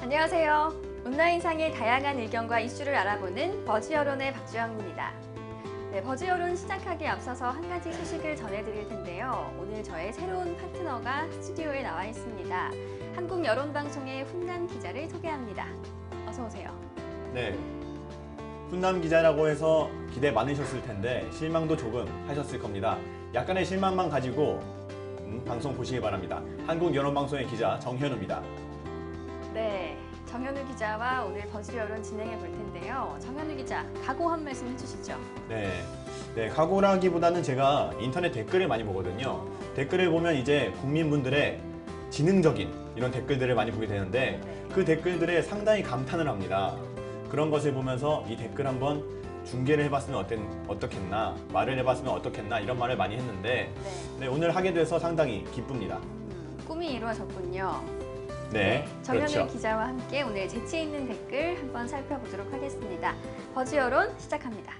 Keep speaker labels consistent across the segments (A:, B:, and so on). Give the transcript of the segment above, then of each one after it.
A: 안녕하세요. 온라인상의 다양한 의견과 이슈를 알아보는 버즈여론의 박주영입니다. 네, 버즈여론 시작하기에 앞서서 한 가지 소식을 전해드릴 텐데요. 오늘 저의 새로운 파트너가 스튜디오에 나와 있습니다. 한국여론방송의 훈남 기자를 소개합니다. 어서 오세요.
B: 네, 훈남 기자라고 해서 기대 많으셨을 텐데 실망도 조금 하셨을 겁니다. 약간의 실망만 가지고 방송 보시기 바랍니다. 한국여론방송의 기자 정현우입니다.
A: 네, 정현우 기자와 오늘 버즈여론 진행해 볼 텐데요. 정현우 기자, 각오 한 말씀 해주시죠.
B: 네, 각오라기보다는 제가 인터넷 댓글을 많이 보거든요. 댓글을 보면 이제 국민분들의 지능적인 이런 댓글들을 많이 보게 되는데 그 댓글들에 상당히 감탄을 합니다. 그런 것을 보면서 이 댓글 한번 중계를 해봤으면 어떻겠나, 말을 해봤으면 어떻겠나 이런 말을 많이 했는데 오늘 하게 돼서 상당히 기쁩니다.
A: 꿈이 이루어졌군요.
B: 네,
A: 정현우
B: 그렇죠.
A: 기자와 함께 오늘 재치 있는 댓글 한번 살펴보도록 하겠습니다. 버즈여론 시작합니다.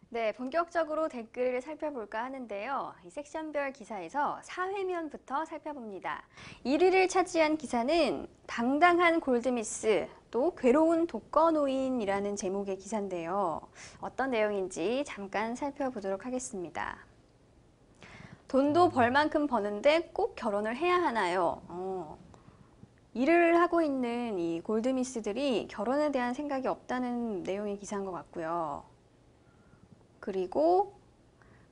A: 네, 본격적으로 댓글을 살펴볼까 하는데요. 이 섹션별 기사에서 4회면부터 살펴봅니다. 1위를 차지한 기사는 당당한 골드미스, 또 괴로운 독거노인이라는 제목의 기사인데요. 어떤 내용인지 잠깐 살펴보도록 하겠습니다. 돈도 벌 만큼 버는데 꼭 결혼을 해야 하나요? 일을 하고 있는 이 골드미스들이 결혼에 대한 생각이 없다는 내용의 기사인 것 같고요. 그리고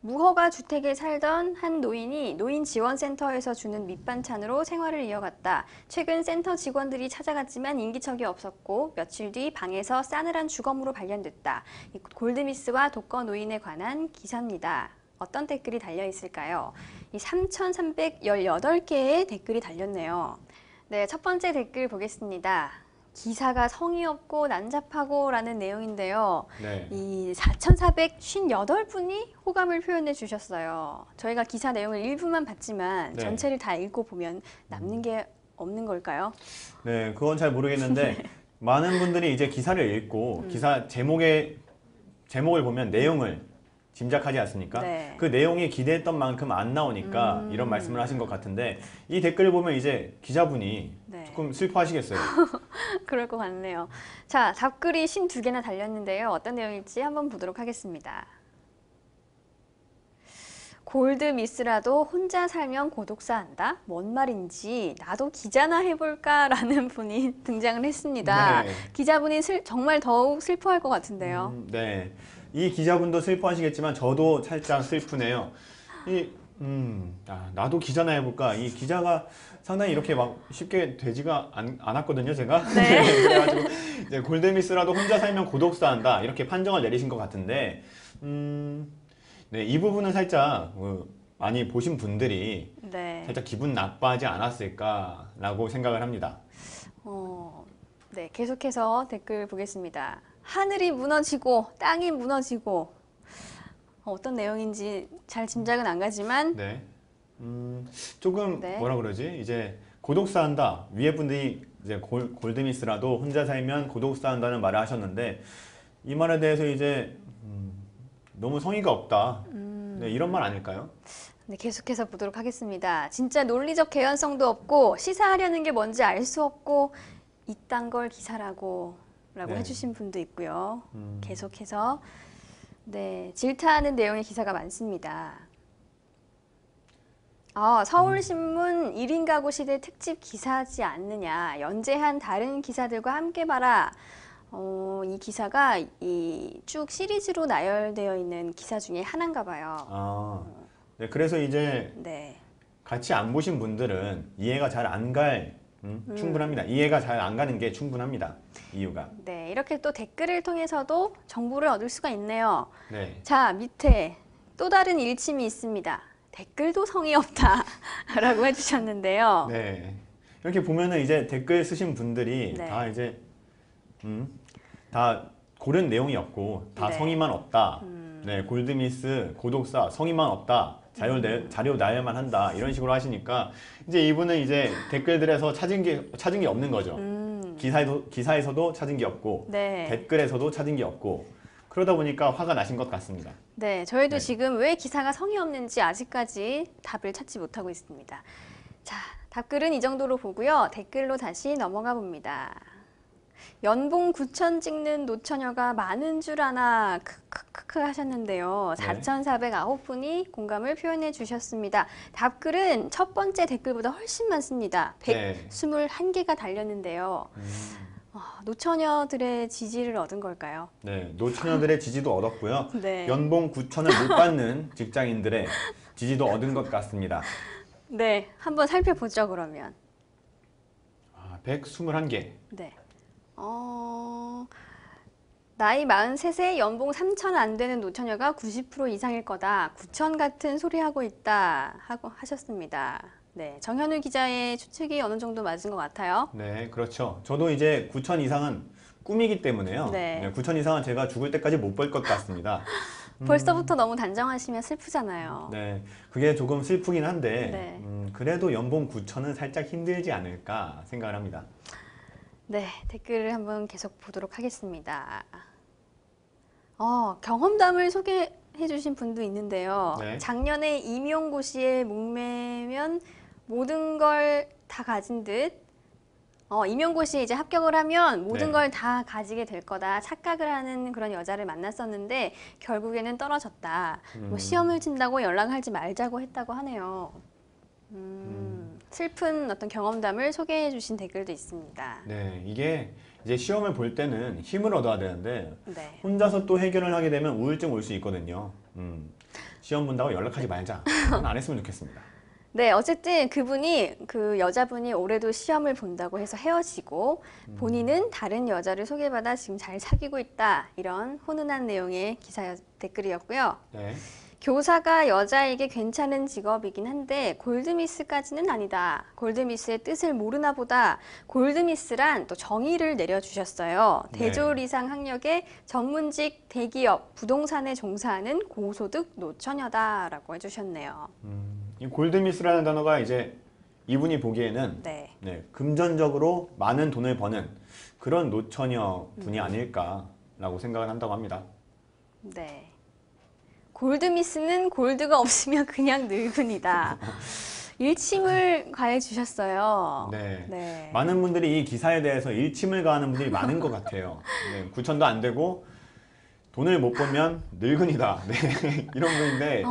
A: 무허가 주택에 살던 한 노인이 노인지원센터에서 주는 밑반찬으로 생활을 이어갔다. 최근 센터 직원들이 찾아갔지만 인기척이 없었고 며칠 뒤 방에서 싸늘한 주검으로 발견됐다. 이 골드미스와 독거노인에 관한 기사입니다. 어떤 댓글이 달려 있을까요? 이 3,318개의 댓글이 달렸네요. 네, 첫 번째 댓글 보겠습니다. 기사가 성의 없고 난잡하고 라는 내용인데요. 이 4,458분이 호감을 표현해 주셨어요. 저희가 기사 내용을 일부만 봤지만 전체를 다 읽고 보면 남는 게 없는 걸까요?
B: 네, 그건 잘 모르겠는데 많은 분들이 이제 기사를 읽고 기사 제목을 보면 내용을 짐작하지 않습니까? 그 내용이 기대했던 만큼 안 나오니까 이런 말씀을 하신 것 같은데 이 댓글을 보면 이제 기자분이 조금 슬퍼하시겠어요.
A: 그럴 것 같네요. 자, 답글이 52개나 달렸는데요. 어떤 내용일지 한번 보도록 하겠습니다. 골드미스라도 혼자 살면 고독사 한다? 뭔 말인지 나도 기자나 해볼까? 라는 분이 등장을 했습니다. 기자분이 정말 더욱 슬퍼할 것 같은데요.
B: 네, 이 기자분도 슬퍼하시겠지만 저도 살짝 슬프네요. 나도 기자나 해볼까? 이 기자가 상당히 이렇게 막 쉽게 되지가 않았거든요, 제가. 그래가지고 이제 골드미스라도 혼자 살면 고독사 한다 이렇게 판정을 내리신 것 같은데, 네, 이 부분은 살짝 많이 보신 분들이 살짝 기분 나빠하지 않았을까라고 생각을 합니다.
A: 네, 계속해서 댓글 보겠습니다. 하늘이 무너지고 땅이 무너지고 어떤 내용인지 잘 짐작은 안 가지만
B: 조금 뭐라 그러지? 이제 고독사 한다. 위에 분들이 이제 골드미스라도 혼자 살면 고독사 한다는 말을 하셨는데 이 말에 대해서 이제 너무 성의가 없다. 네, 이런 말 아닐까요?
A: 네, 계속해서 보도록 하겠습니다. 진짜 논리적 개연성도 없고 시사하려는 게 뭔지 알 수 없고 이딴 걸 기사라고 해주신 분도 있고요. 계속해서 질타하는 내용의 기사가 많습니다. 서울신문 1인 가구 시대 특집 기사지 않느냐. 연재한 다른 기사들과 함께 봐라. 이 기사가 쭉 시리즈로 나열되어 있는 기사 중에 하나인가 봐요.
B: 네, 그래서 이제 같이 안 보신 분들은 이해가 잘 안 충분합니다. 이해가 잘 안 가는 게 충분합니다. 이유가.
A: 네, 이렇게 또 댓글을 통해서도 정보를 얻을 수가 있네요. 자, 밑에 또 다른 일침이 있습니다. 댓글도 성의 없다 라고 해주셨는데요.
B: 네, 이렇게 보면은 이제 댓글 쓰신 분들이 다 이제 다 고른 내용이 없고 다 성의만 없다. 골드미스, 고독사, 성의만 없다. 자료 나열만 한다. 이런 식으로 하시니까 이제 이분은 이제 댓글들에서 찾은 게 없는 거죠. 기사에서도 찾은 게 없고 댓글에서도 찾은 게 없고 그러다 보니까 화가 나신 것 같습니다.
A: 네, 저희도 지금 왜 기사가 성의 없는지 아직까지 답을 찾지 못하고 있습니다. 자, 답글은 이 정도로 보고요. 댓글로 다시 넘어가 봅니다. 연봉 9천 찍는 노처녀가 많은 줄 아나 크크크크 하셨는데요.
B: 네.
A: 4,409분이 공감을 표현해 주셨습니다. 답글은 첫 번째 댓글보다 훨씬 많습니다.
B: 네.
A: 121개가 달렸는데요. 노처녀들의 지지를 얻은 걸까요?
B: 네, 노처녀들의 지지도 얻었고요.
A: 네.
B: 연봉 9천을 못 받는 직장인들의 지지도 얻은 것 같습니다.
A: 네, 한번 살펴보죠, 그러면.
B: 121개.
A: 네. 나이 43세 연봉 3천 안 되는 노처녀가 90% 이상일 거다. 9천 같은 소리 하고 있다. 하고 하셨습니다. 네, 정현우 기자의 추측이 어느 정도 맞은 것 같아요.
B: 네, 그렇죠. 저도 이제 9천 이상은 꿈이기 때문에요.
A: 네.
B: 9천 이상은 제가 죽을 때까지 못 벌 것 같습니다.
A: 벌써부터 너무 단정하시면 슬프잖아요.
B: 네, 그게 조금 슬프긴 한데
A: 네.
B: 그래도 연봉 9천은 살짝 힘들지 않을까 생각을 합니다.
A: 네, 댓글을 한번 계속 보도록 하겠습니다. 경험담을 소개해 주신 분도 있는데요.
B: 네.
A: 작년에 임용고시에 목매면 모든 걸 다 가진 듯 임용고시에 이제 합격을 하면 모든
B: 네.
A: 걸 다 가지게 될 거다 착각을 하는 그런 여자를 만났었는데 결국에는 떨어졌다. 뭐 시험을 친다고 연락하지 말자고 했다고 하네요. 슬픈 어떤 경험담을 소개해 주신 댓글도 있습니다.
B: 네, 이게 이제 시험을 볼 때는 힘을 얻어야 되는데
A: 네.
B: 혼자서 또 해결을 하게 되면 우울증 올 수 있거든요. 시험 본다고 연락하지 말자. 그건 안 했으면 좋겠습니다.
A: 네, 어쨌든 그 여자분이 올해도 시험을 본다고 해서 헤어지고 본인은 다른 여자를 소개받아 지금 잘 사귀고 있다. 이런 훈훈한 내용의 댓글이었고요.
B: 네.
A: 교사가 여자에게 괜찮은 직업이긴 한데 골드미스까지는 아니다. 골드미스의 뜻을 모르나 보다. 골드미스란 또 정의를 내려주셨어요.
B: 네.
A: 대졸 이상 학력의 전문직 대기업 부동산에 종사하는 고소득 노처녀다라고 해주셨네요.
B: 이 골드미스라는 단어가 이제 이분이 보기에는
A: 네.
B: 금전적으로 많은 돈을 버는 그런 노처녀 분이 아닐까라고 생각을 한다고 합니다.
A: 네. 골드미스는 골드가 없으면 그냥 늙은이다. 일침을 가해 주셨어요.
B: 네.
A: 네.
B: 많은 분들이 이 기사에 대해서 일침을 가하는 분들이 많은 것 같아요. 네, 9천도 안 되고 돈을 못 벌면 늙은이다. 네, 이런 분인데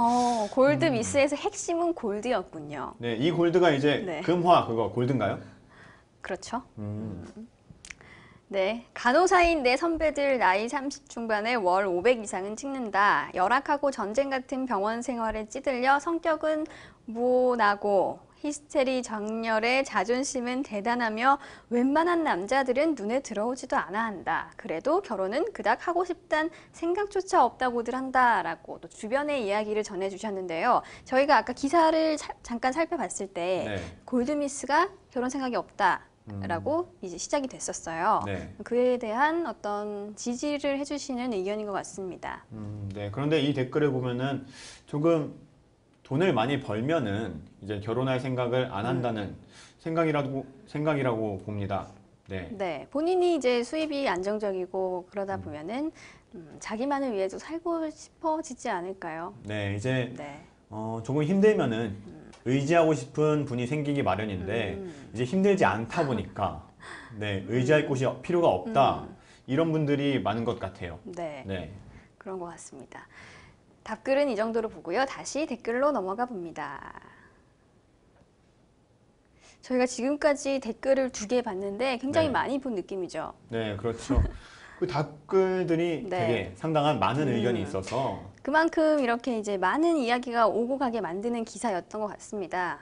A: 골드미스에서 핵심은 골드였군요.
B: 네, 이 골드가 이제
A: 네.
B: 금화 그거 골드인가요?
A: 그렇죠. 네, 간호사인 내 선배들 나이 30 중반에 월 500 이상은 찍는다. 열악하고 전쟁 같은 병원 생활에 찌들려 성격은 모나고 히스테리 정렬에 자존심은 대단하며 웬만한 남자들은 눈에 들어오지도 않아 한다. 그래도 결혼은 그닥 하고 싶단 생각조차 없다고들 한다라고 또 주변의 이야기를 전해주셨는데요. 저희가 아까 기사를 잠깐 살펴봤을 때
B: 네.
A: 골드미스가 결혼 생각이 없다. 라고 이제 시작이 됐었어요.
B: 네.
A: 그에 대한 어떤 지지를 해주시는 의견인 것 같습니다.
B: 네. 그런데 이 댓글을 보면은 조금 돈을 많이 벌면은 이제 결혼할 생각을 안 한다는 생각이라고 봅니다. 네.
A: 네, 본인이 이제 수입이 안정적이고 그러다 보면은 자기만을 위해서 살고 싶어지지 않을까요?
B: 네. 이제
A: 네.
B: 조금 힘들면은 의지하고 싶은 분이 생기기 마련인데 이제 힘들지 않다 보니까 네, 의지할 곳이 필요가 없다. 이런 분들이 많은 것 같아요.
A: 네,
B: 네.
A: 그런 것 같습니다. 답글은 이 정도로 보고요. 다시 댓글로 넘어가 봅니다. 저희가 지금까지 댓글을 2개 봤는데 굉장히
B: 네.
A: 많이 본 느낌이죠.
B: 네, 그렇죠. 그 댓글들이
A: 네.
B: 되게 상당한 많은 의견이 있어서
A: 그만큼 이렇게 이제 많은 이야기가 오고 가게 만드는 기사였던 것 같습니다.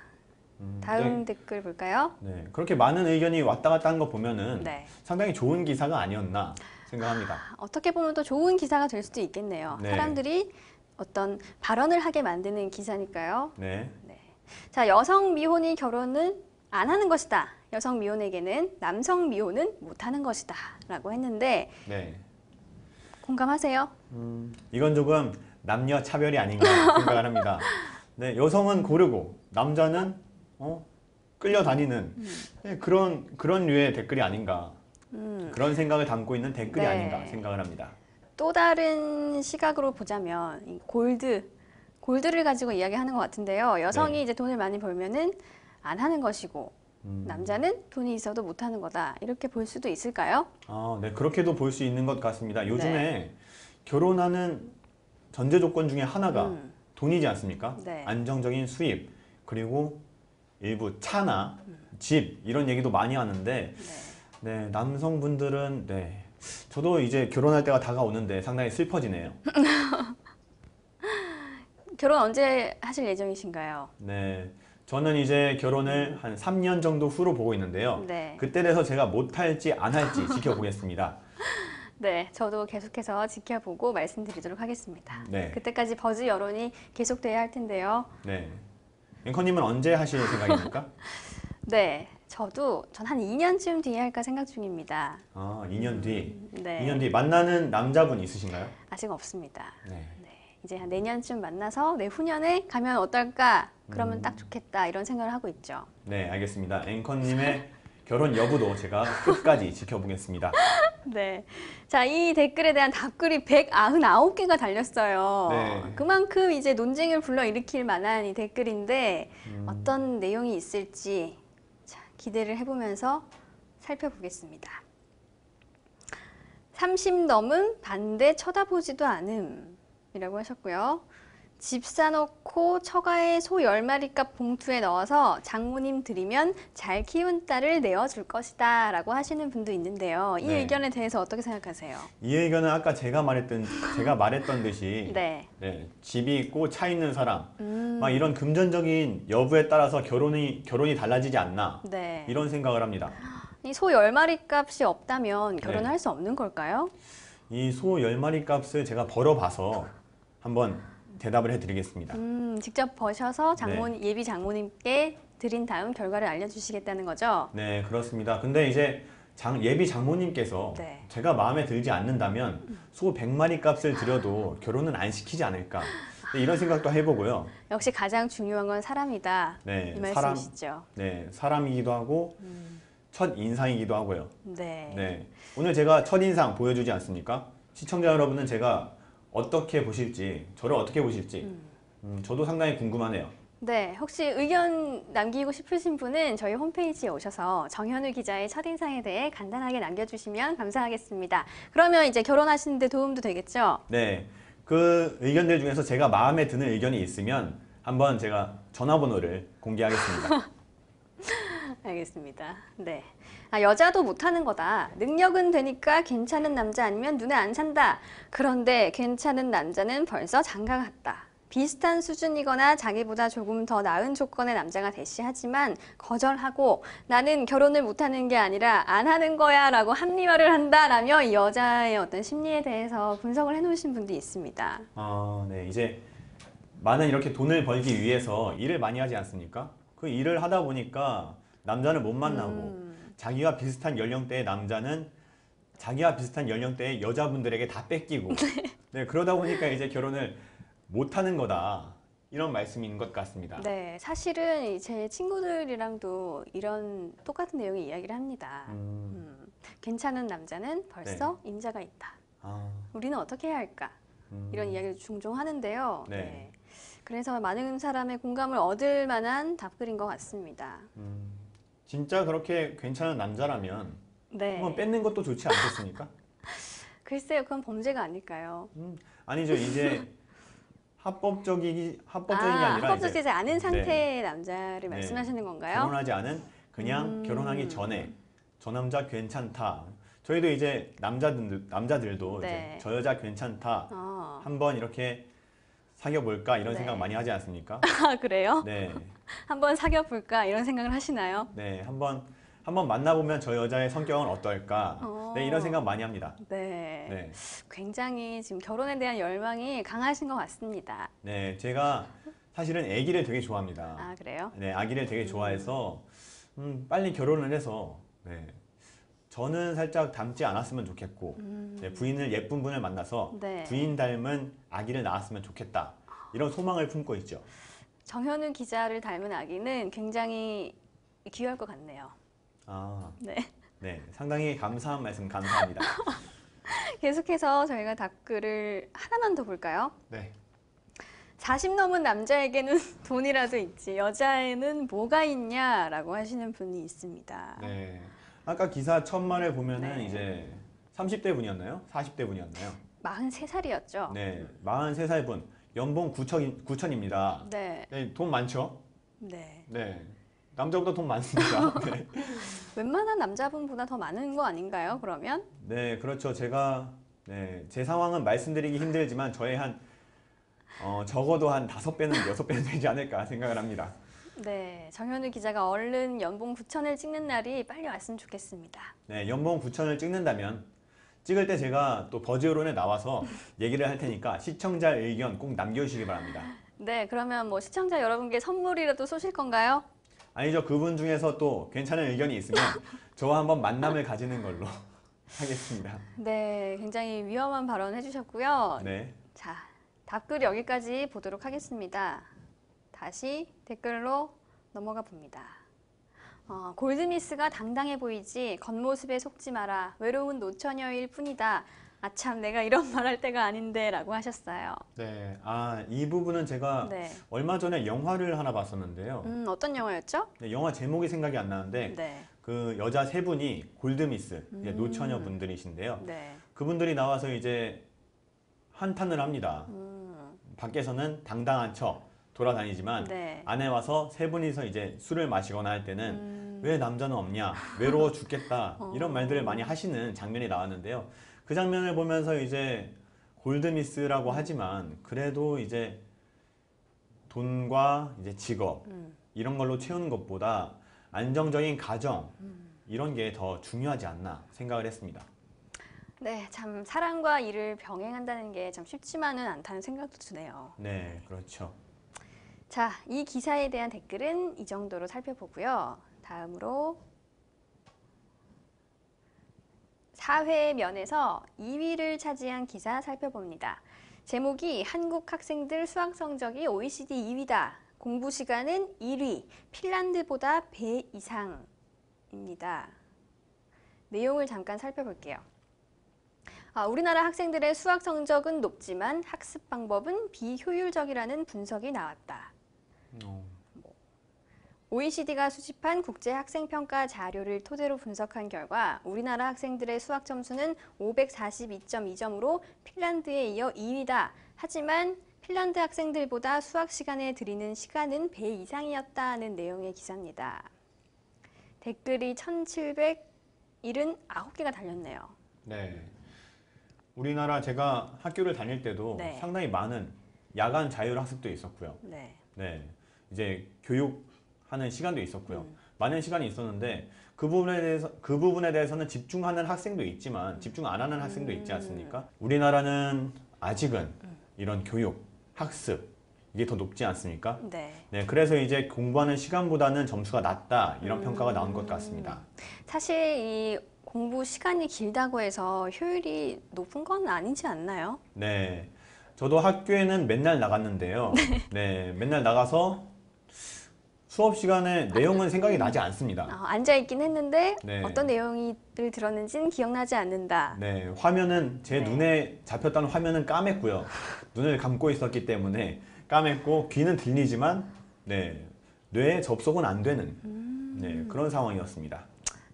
A: 다음
B: 네.
A: 댓글 볼까요?
B: 네, 그렇게 많은 의견이 왔다 갔다 한 거 보면은
A: 네.
B: 상당히 좋은 기사가 아니었나 생각합니다.
A: 어떻게 보면 또 좋은 기사가 될 수도 있겠네요.
B: 네.
A: 사람들이 어떤 발언을 하게 만드는 기사니까요.
B: 네.
A: 자, 여성 미혼이 결혼을 안 하는 것이다. 여성 미혼에게는 남성 미혼은 못하는 것이다. 라고 했는데
B: 네.
A: 공감하세요?
B: 이건 조금 남녀 차별이 아닌가 생각을 합니다. 네, 여성은 고르고 남자는 끌려다니는 네, 그런 류의 댓글이 아닌가. 그런 생각을 담고 있는 댓글이
A: 네.
B: 아닌가 생각을 합니다.
A: 또 다른 시각으로 보자면 이 골드를 가지고 이야기하는 것 같은데요. 여성이
B: 네.
A: 이제 돈을 많이 벌면은 안 하는 것이고 남자는 돈이 있어도 못하는 거다. 이렇게 볼 수도 있을까요?
B: 네, 그렇게도 볼 수 있는 것 같습니다. 요즘에
A: 네.
B: 결혼하는 전제 조건 중에 하나가
A: 음.
B: 돈이지 않습니까?
A: 네.
B: 안정적인 수입, 그리고 일부 차나 집 이런 얘기도 많이 하는데 네, 남성분들은 네, 저도 이제 결혼할 때가 다가오는데 상당히 슬퍼지네요.
A: 결혼 언제 하실 예정이신가요?
B: 네, 저는 이제 결혼을 한 3년 정도 후로 보고 있는데요.
A: 네.
B: 그때 돼서 제가 못할지 안 할지 지켜보겠습니다.
A: 네, 저도 계속해서 지켜보고 말씀드리도록 하겠습니다.
B: 네.
A: 그때까지 버즈 여론이 계속돼야 할 텐데요.
B: 네. 앵커님은 언제 하실 생각입니까?
A: 네, 전 한 2년쯤 뒤에 할까 생각 중입니다.
B: 2년 뒤.
A: 네,
B: 2년 뒤 만나는 남자분 있으신가요?
A: 아직 없습니다.
B: 네.
A: 네, 이제 한 내년쯤 만나서 내후년에 가면 어떨까? 그러면 딱 좋겠다 이런 생각을 하고 있죠.
B: 네, 알겠습니다. 앵커님의 결혼 여부도 제가 끝까지 지켜보겠습니다.
A: 네. 자, 이 댓글에 대한 답글이 199개가 달렸어요.
B: 네.
A: 그만큼 이제 논쟁을 불러일으킬 만한 이 댓글인데 어떤 내용이 있을지 자, 기대를 해보면서 살펴보겠습니다. 30 넘은 반대 쳐다보지도 않음이라고 하셨고요. 집 사놓고 처가에 소 10마리값 봉투에 넣어서 장모님 드리면 잘 키운 딸을 내어줄 것이다 라고 하시는 분도 있는데요. 이
B: 네.
A: 의견에 대해서 어떻게 생각하세요?
B: 이 의견은 아까 제가 말했던 듯이
A: 네.
B: 네, 집이 있고 차 있는 사람
A: 음,
B: 막 이런 금전적인 여부에 따라서 결혼이 달라지지 않나
A: 네.
B: 이런 생각을 합니다.
A: 이 소 10마리 값이 없다면
B: 네.
A: 결혼할 수 없는 걸까요?
B: 이 소 10마리 값을 제가 벌어봐서 한번 대답을 해드리겠습니다.
A: 직접 버셔서
B: 네.
A: 예비 장모님께 드린 다음 결과를 알려주시겠다는 거죠?
B: 네, 그렇습니다. 근데 이제 예비 장모님께서
A: 네.
B: 제가 마음에 들지 않는다면 소 100마리 값을 들여도 결혼은 안 시키지 않을까 네, 이런 생각도 해보고요.
A: 역시 가장 중요한 건 사람이다.
B: 네,
A: 이 말씀이시죠?
B: 네, 사람이기도 하고 첫 인상이기도 하고요.
A: 네.
B: 네, 오늘 제가 첫 인상 보여주지 않습니까? 시청자 여러분은 제가 어떻게 보실지, 저를 어떻게 보실지 저도 상당히 궁금하네요.
A: 네, 혹시 의견 남기고 싶으신 분은 저희 홈페이지에 오셔서 정현우 기자의 첫인상에 대해 간단하게 남겨주시면 감사하겠습니다. 그러면 이제 결혼하시는 데 도움도 되겠죠?
B: 네, 그 의견들 중에서 제가 마음에 드는 의견이 있으면 한번 제가 전화번호를 공개하겠습니다.
A: 알겠습니다. 네. 여자도 못하는 거다. 능력은 되니까 괜찮은 남자 아니면 눈에 안 산다. 그런데 괜찮은 남자는 벌써 장가 갔다. 비슷한 수준이거나 자기보다 조금 더 나은 조건의 남자가 대시하지만 거절하고 나는 결혼을 못하는 게 아니라 안 하는 거야 라고 합리화를 한다라며 이 여자의 어떤 심리에 대해서 분석을 해놓으신 분도 있습니다.
B: 네, 이제 많은 이렇게 돈을 벌기 위해서 일을 많이 하지 않습니까? 그 일을 하다 보니까 남자는 못 만나고 자기와 비슷한 연령대의 남자는 자기와 비슷한 연령대의 여자분들에게 다 뺏기고 네, 그러다 보니까 이제 결혼을 못하는 거다 이런 말씀인 것 같습니다.
A: 네, 사실은 제 친구들이랑도 이런 똑같은 내용의 이야기를 합니다. 괜찮은 남자는 벌써 임자가 있다. 우리는 어떻게 해야 할까? 이런 이야기를 종종 하는데요.
B: 네.
A: 네. 그래서 많은 사람의 공감을 얻을 만한 답글인 것 같습니다.
B: 진짜 그렇게 괜찮은 남자라면
A: 네.
B: 한번 뺏는 것도 좋지 않겠습니까?
A: 글쎄요, 그건 범죄가 아닐까요?
B: 아니죠. 이제 합법적인 게 아니라
A: 합법적이지
B: 이제
A: 않은 상태의 남자를 말씀하시는 건가요?
B: 결혼하지 않은 그냥 결혼하기 전에 저 남자 괜찮다. 저희도 이제 남자들도
A: 네.
B: 이제 저 여자 괜찮다. 한번 이렇게 사귀어 볼까 이런
A: 네.
B: 생각 많이 하지 않습니까?
A: 아, 그래요?
B: 네,
A: 한번 사귀어 볼까 이런 생각을 하시나요?
B: 네, 한번 만나보면 저 여자의 성격은 어떨까? 네, 이런 생각 많이 합니다.
A: 네.
B: 네,
A: 굉장히 지금 결혼에 대한 열망이 강하신 것 같습니다.
B: 네, 제가 사실은 아기를 되게 좋아합니다.
A: 아, 그래요?
B: 네, 아기를 되게 좋아해서 빨리 결혼을 해서 네, 저는 살짝 닮지 않았으면 좋겠고 네, 부인을 예쁜 분을 만나서
A: 네.
B: 부인 닮은 아기를 낳았으면 좋겠다 이런 소망을 품고 있죠.
A: 정현우 기자를 닮은 아기는 굉장히 귀할 것 같네요. 네.
B: 네, 상당히 감사한 말씀 감사합니다.
A: 계속해서 저희가 답글을 하나만 더 볼까요?
B: 네,
A: 40 넘은 남자에게는 돈이라도 있지 여자애는 뭐가 있냐라고 하시는 분이 있습니다.
B: 네. 아까 기사 첫말에 보면은
A: 네.
B: 이제 30대 분이었나요? 40대 분이었나요?
A: 43살이었죠.
B: 네. 43살 분. 연봉 9천입니다.
A: 네.
B: 네, 돈 많죠?
A: 네.
B: 네. 남자보다 돈 많습니다. 네.
A: 웬만한 남자분보다 더 많은 거 아닌가요? 그러면?
B: 네, 그렇죠. 제가 제 상황은 말씀드리기 힘들지만 저의 적어도 한 5배는 6배는 되지 않을까 생각을 합니다.
A: 네. 정현우 기자가 얼른 연봉 9천을 찍는 날이 빨리 왔으면 좋겠습니다.
B: 네, 연봉 9천을 찍는다면 찍을 때 제가 또 버즈론에 나와서 얘기를 할 테니까 시청자 의견 꼭 남겨주시기 바랍니다.
A: 네. 그러면 뭐 시청자 여러분께 선물이라도 쏘실 건가요?
B: 아니죠. 그분 중에서 또 괜찮은 의견이 있으면 저와 한번 만남을 가지는 걸로 하겠습니다.
A: 네. 굉장히 위험한 발언 해주셨고요.
B: 네.
A: 자, 답글 여기까지 보도록 하겠습니다. 다시 댓글로 넘어가 봅니다. 골드미스가 당당해 보이지 겉모습에 속지 마라. 외로운 노처녀일 뿐이다. 아참 내가 이런 말 할 때가 아닌데 라고 하셨어요.
B: 네. 이 부분은 제가
A: 네.
B: 얼마 전에 영화를 하나 봤었는데요.
A: 어떤 영화였죠?
B: 네, 영화 제목이 생각이 안 나는데
A: 네.
B: 그 여자 세 분이 골드미스 이제 노처녀 분들이신데요.
A: 네.
B: 그분들이 나와서 이제 한탄을 합니다. 밖에서는 당당한 척 돌아다니지만
A: 네.
B: 안에 와서 세 분이서 이제 술을 마시거나 할 때는 왜 남자는 없냐, 외로워 죽겠다 이런 말들을 많이 하시는 장면이 나왔는데요. 그 장면을 보면서 이제 골드미스라고 하지만 그래도 이제 돈과 이제 직업 이런 걸로 채우는 것보다 안정적인 가정 이런 게 더 중요하지 않나 생각을 했습니다.
A: 네, 참 사랑과 일을 병행한다는 게 참 쉽지만은 않다는 생각도 드네요.
B: 네, 그렇죠.
A: 자, 이 기사에 대한 댓글은 이 정도로 살펴보고요. 다음으로 사회면에서 2위를 차지한 기사 살펴봅니다. 제목이 한국 학생들 수학 성적이 OECD 2위다. 공부 시간은 1위, 핀란드보다 배 이상입니다. 내용을 잠깐 살펴볼게요. 우리나라 학생들의 수학 성적은 높지만 학습 방법은 비효율적이라는 분석이 나왔다. OECD가 수집한 국제학생평가 자료를 토대로 분석한 결과 우리나라 학생들의 수학 점수는 542.2점으로 핀란드에 이어 2위다. 하지만 핀란드 학생들보다 수학 시간에 들이는 시간은 배 이상이었다는 내용의 기사입니다. 댓글이 1779개가 달렸네요.
B: 네. 우리나라 제가 학교를 다닐 때도
A: 네.
B: 상당히 많은 야간 자율학습도 있었고요.
A: 네.
B: 네. 이제 교육하는 시간도 있었고요. 많은 시간이 있었는데 그 부분에 대해서는 집중하는 학생도 있지만 집중 안 하는 학생도 있지 않습니까? 우리나라는 아직은 이런 교육, 학습 이게 더 높지 않습니까?
A: 네.
B: 네, 그래서 이제 공부하는 시간보다는 점수가 낮다 이런 평가가 나온 것 같습니다.
A: 사실 이 공부 시간이 길다고 해서 효율이 높은 건 아니지 않나요?
B: 네, 저도 학교에는 맨날 나갔는데요. 네, 맨날 나가서 수업 시간에 내용은 생각이 나지 않습니다.
A: 앉아있긴 했는데
B: 네.
A: 어떤 내용을 들었는지는 기억나지 않는다.
B: 네, 화면은 제
A: 네.
B: 눈에 잡혔던 화면은 까맸고요. 눈을 감고 있었기 때문에 까맸고 귀는 들리지만 네, 뇌에 접속은 안 되는 네, 그런 상황이었습니다.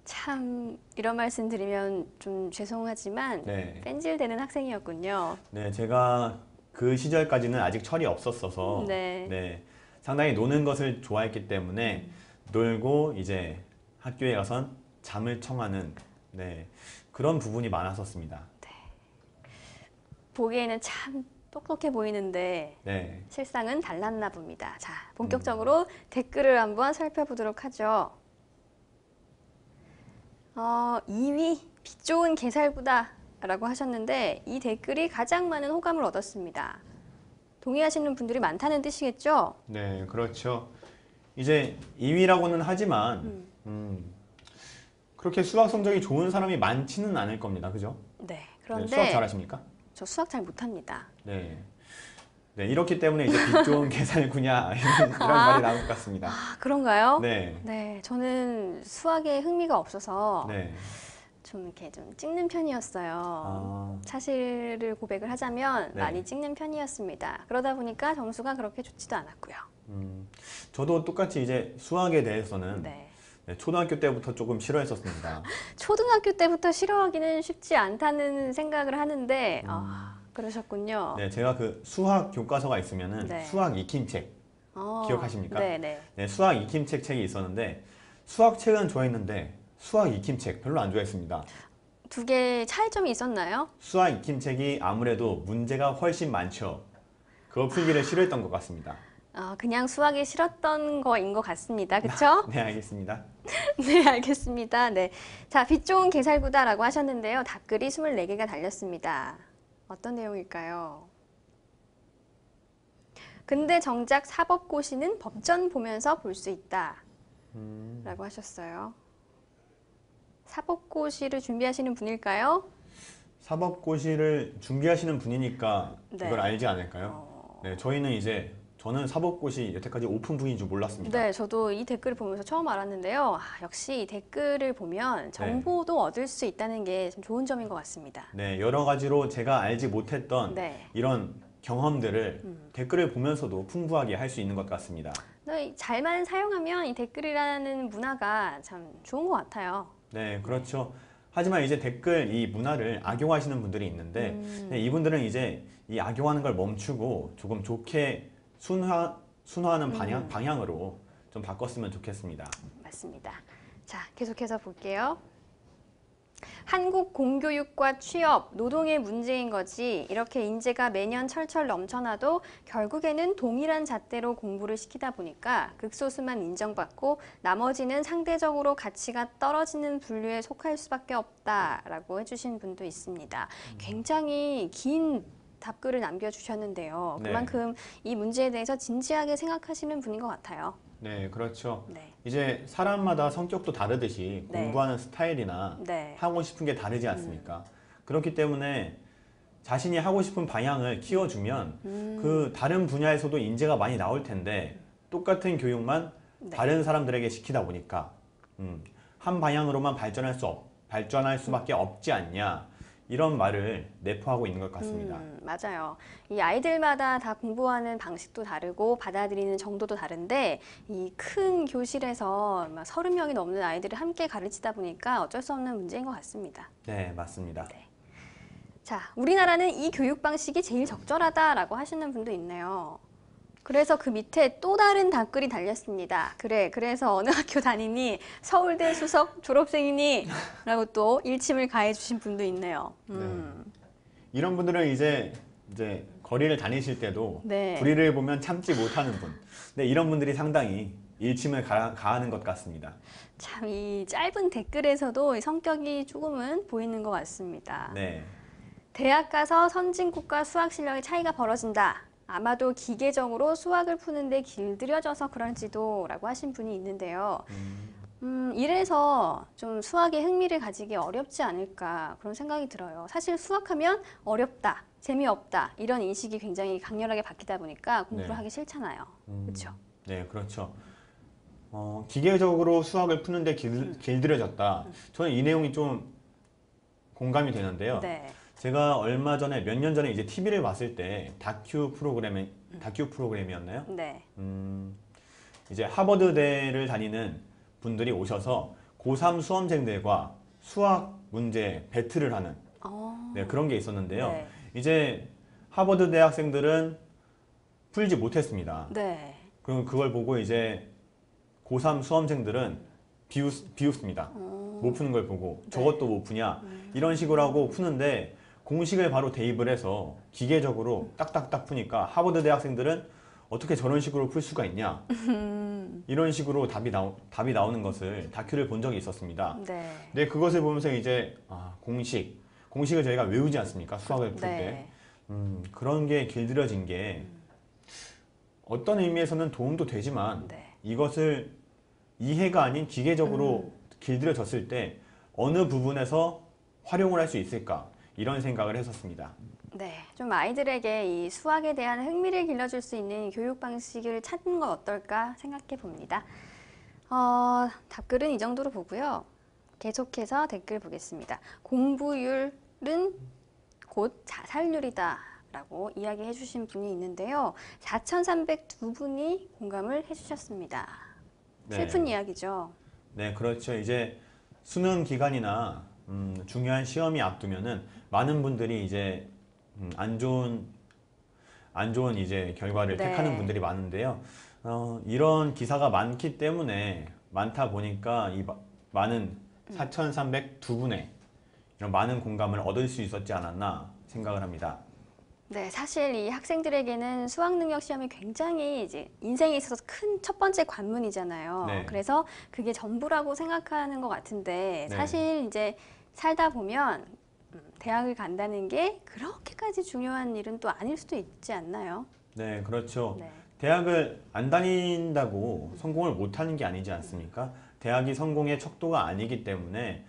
A: 참 이런 말씀 드리면 좀 죄송하지만
B: 네.
A: 뺀질되는 학생이었군요.
B: 네, 제가 그 시절까지는 아직 철이 없었어서
A: 네.
B: 네, 상당히 노는 것을 좋아했기 때문에 놀고 이제 학교에 가선 잠을 청하는 네, 그런 부분이 많았었습니다.
A: 보기에는 참 똑똑해 보이는데
B: 네,
A: 실상은 달랐나 봅니다. 자, 본격적으로 댓글을 한번 살펴보도록 하죠. 2위 빛 좋은 게살구다 라고 하셨는데 이 댓글이 가장 많은 호감을 얻었습니다. 동의하시는 분들이 많다는 뜻이겠죠?
B: 네, 그렇죠. 이제 2위라고는 하지만 그렇게 수학 성적이 좋은 사람이 많지는 않을 겁니다. 그죠?
A: 네.
B: 네,
A: 그런데
B: 수학 잘하십니까?
A: 저 수학 잘 못합니다.
B: 네. 네, 이렇기 때문에 이제 빛 좋은 계산이구냐 이런 말이 나올 것 같습니다.
A: 그런가요?
B: 네.
A: 네, 저는 수학에 흥미가 없어서
B: 네.
A: 좀 이렇게 좀 찍는 편이었어요.
B: 아,
A: 사실을 고백을 하자면
B: 네.
A: 많이 찍는 편이었습니다. 그러다 보니까 점수가 그렇게 좋지도 않았고요.
B: 저도 똑같이 이제 수학에 대해서는
A: 네.
B: 네, 초등학교 때부터 조금 싫어했었습니다.
A: 초등학교 때부터 싫어하기는 쉽지 않다는 생각을 하는데 그러셨군요.
B: 네, 제가 그 수학 교과서가 있으면은
A: 네.
B: 수학 익힘책 기억하십니까?
A: 네네.
B: 네, 수학 익힘책 책이 있었는데 수학 책은 좋아했는데 수학 익힘책 별로 안 좋아했습니다.
A: 두 개 차이점이 있었나요?
B: 수학 익힘책이 아무래도 문제가 훨씬 많죠. 그거 풀기를 싫어했던 것 같습니다.
A: 그냥 수학이 싫었던 거인 것 같습니다. 그렇죠?
B: 네, 알겠습니다.
A: 네, 알겠습니다. 네. 자, 빛 좋은 개살구다라고 하셨는데요. 답글이 24개가 달렸습니다. 어떤 내용일까요? 근데 정작 사법고시는 법전 보면서 볼 수 있다. 라고 하셨어요. 사법고시를 준비하시는 분일까요?
B: 사법고시를 준비하시는 분이니까
A: 네.
B: 이걸 알지 않을까요? 네, 저는 사법고시 여태까지 오픈북인 줄 몰랐습니다.
A: 네, 저도 이 댓글을 보면서 처음 알았는데요. 역시 이 댓글을 보면 정보도 얻을 수 있다는 게 좀 좋은 점인 것 같습니다.
B: 네, 여러 가지로 제가 알지 못했던
A: 네.
B: 이런 경험들을 댓글을 보면서도 풍부하게 할 수 있는 것 같습니다.
A: 네, 잘만 사용하면 이 댓글이라는 문화가 참 좋은 것 같아요.
B: 네, 그렇죠. 하지만 이제 댓글 이 문화를 악용하시는 분들이 있는데 네, 이분들은 이제 이 악용하는 걸 멈추고 조금 좋게 순화하는 방향으로 좀 바꿨으면 좋겠습니다.
A: 맞습니다. 자, 계속해서 볼게요. 한국 공교육과 취업, 노동의 문제인 거지 이렇게 인재가 매년 철철 넘쳐나도 결국에는 동일한 잣대로 공부를 시키다 보니까 극소수만 인정받고 나머지는 상대적으로 가치가 떨어지는 분류에 속할 수밖에 없다라고 해주신 분도 있습니다. 굉장히 긴 답글을 남겨주셨는데요.
B: 네.
A: 그만큼 이 문제에 대해서 진지하게 생각하시는 분인 것 같아요.
B: 네, 그렇죠.
A: 네.
B: 이제 사람마다 성격도 다르듯이
A: 네.
B: 공부하는 스타일이나
A: 네.
B: 하고 싶은 게 다르지 않습니까? 그렇기 때문에 자신이 하고 싶은 방향을 키워주면 그 다른 분야에서도 인재가 많이 나올 텐데 똑같은 교육만
A: 네.
B: 다른 사람들에게 시키다 보니까 한 방향으로만 발전할 수밖에 없지 않냐 이런 말을 내포하고 있는 것 같습니다.
A: 맞아요. 이 아이들마다 다 공부하는 방식도 다르고 받아들이는 정도도 다른데 이 큰 교실에서 막 30명이 넘는 아이들을 함께 가르치다 보니까 어쩔 수 없는 문제인 것 같습니다.
B: 네, 맞습니다.
A: 네. 자, 우리나라는 이 교육 방식이 제일 적절하다라고 하시는 분도 있네요. 그래서 그 밑에 또 다른 답글이 달렸습니다. 그래서 어느 학교 다니니? 서울대 수석 졸업생이니? 라고 또 일침을 가해 주신 분도 있네요.
B: 이런 분들은 이제 거리를 다니실 때도
A: 네.
B: 불의를 보면 참지 못하는 분. 네, 이런 분들이 상당히 일침을 가하는 것 같습니다.
A: 참 이 짧은 댓글에서도 이 성격이 조금은 보이는 것 같습니다.
B: 네.
A: 대학 가서 선진국과 수학 실력의 차이가 벌어진다. 아마도 기계적으로 수학을 푸는데 길들여져서 그럴지도 라고 하신 분이 있는데요. 이래서 좀 수학에 흥미를 가지기 어렵지 않을까 그런 생각이 들어요. 사실 수학하면 어렵다, 재미없다 이런 인식이 굉장히 강렬하게 바뀌다 보니까 공부를
B: 네.
A: 하기 싫잖아요. 그렇죠?
B: 네, 그렇죠. 기계적으로 수학을 푸는데 길들여졌다. 저는 이 내용이 좀 공감이 되는데요.
A: 네.
B: 제가 얼마 전에 몇 년 전에 이제 TV를 봤을 때 다큐 프로그램이었나요?
A: 네.
B: 이제 하버드대를 다니는 분들이 오셔서 고3 수험생들과 수학 문제 배틀을 하는 네, 그런 게 있었는데요.
A: 네.
B: 이제 하버드 대학생들은 풀지 못했습니다.
A: 네.
B: 그럼 그걸 보고 이제 고3 수험생들은 비웃습니다. 못 푸는 걸 보고 저것도 못 푸냐 이런 식으로 하고 푸는데 공식을 바로 대입을 해서 기계적으로 딱딱딱 푸니까 하버드 대학생들은 어떻게 저런 식으로 풀 수가 있냐 이런 식으로 답이 나오는 것을 다큐를 본 적이 있었습니다.
A: 네.
B: 근데 그것을 보면서 이제 공식을 저희가 외우지 않습니까? 수학을 풀 때.
A: 네.
B: 그런 게 길들여진 게 어떤 의미에서는 도움도 되지만
A: 네.
B: 이것을 이해가 아닌 기계적으로 길들여졌을 때 어느 부분에서 활용을 할 수 있을까 이런 생각을 했었습니다.
A: 네, 좀 아이들에게 이 수학에 대한 흥미를 길러줄 수 있는 교육 방식을 찾는 건 어떨까 생각해 봅니다. 답글은 이 정도로 보고요. 계속해서 댓글 보겠습니다. 공부율은 곧 자살률이다 라고 이야기해 주신 분이 있는데요. 4,302분이 공감을 해주셨습니다. 슬픈
B: 네.
A: 이야기죠.
B: 네, 그렇죠. 이제 수능 기간이나 중요한 시험이 앞두면은 많은 분들이 이제 안 좋은 이제 결과를
A: 네.
B: 택하는 분들이 많은데요. 이런 기사가 많다 보니까 많은 4,302분의 이런 많은 공감을 얻을 수 있었지 않았나 생각을 합니다.
A: 네, 사실 이 학생들에게는 수학능력 시험이 굉장히 이제 인생에 있어서 큰 첫 번째 관문이잖아요.
B: 네.
A: 그래서 그게 전부라고 생각하는 것 같은데
B: 네.
A: 사실 이제 살다 보면 대학을 간다는 게 그렇게까지 중요한 일은 또 아닐 수도 있지 않나요?
B: 네, 그렇죠.
A: 네.
B: 대학을 안 다닌다고 성공을 못 하는 게 아니지 않습니까? 대학이 성공의 척도가 아니기 때문에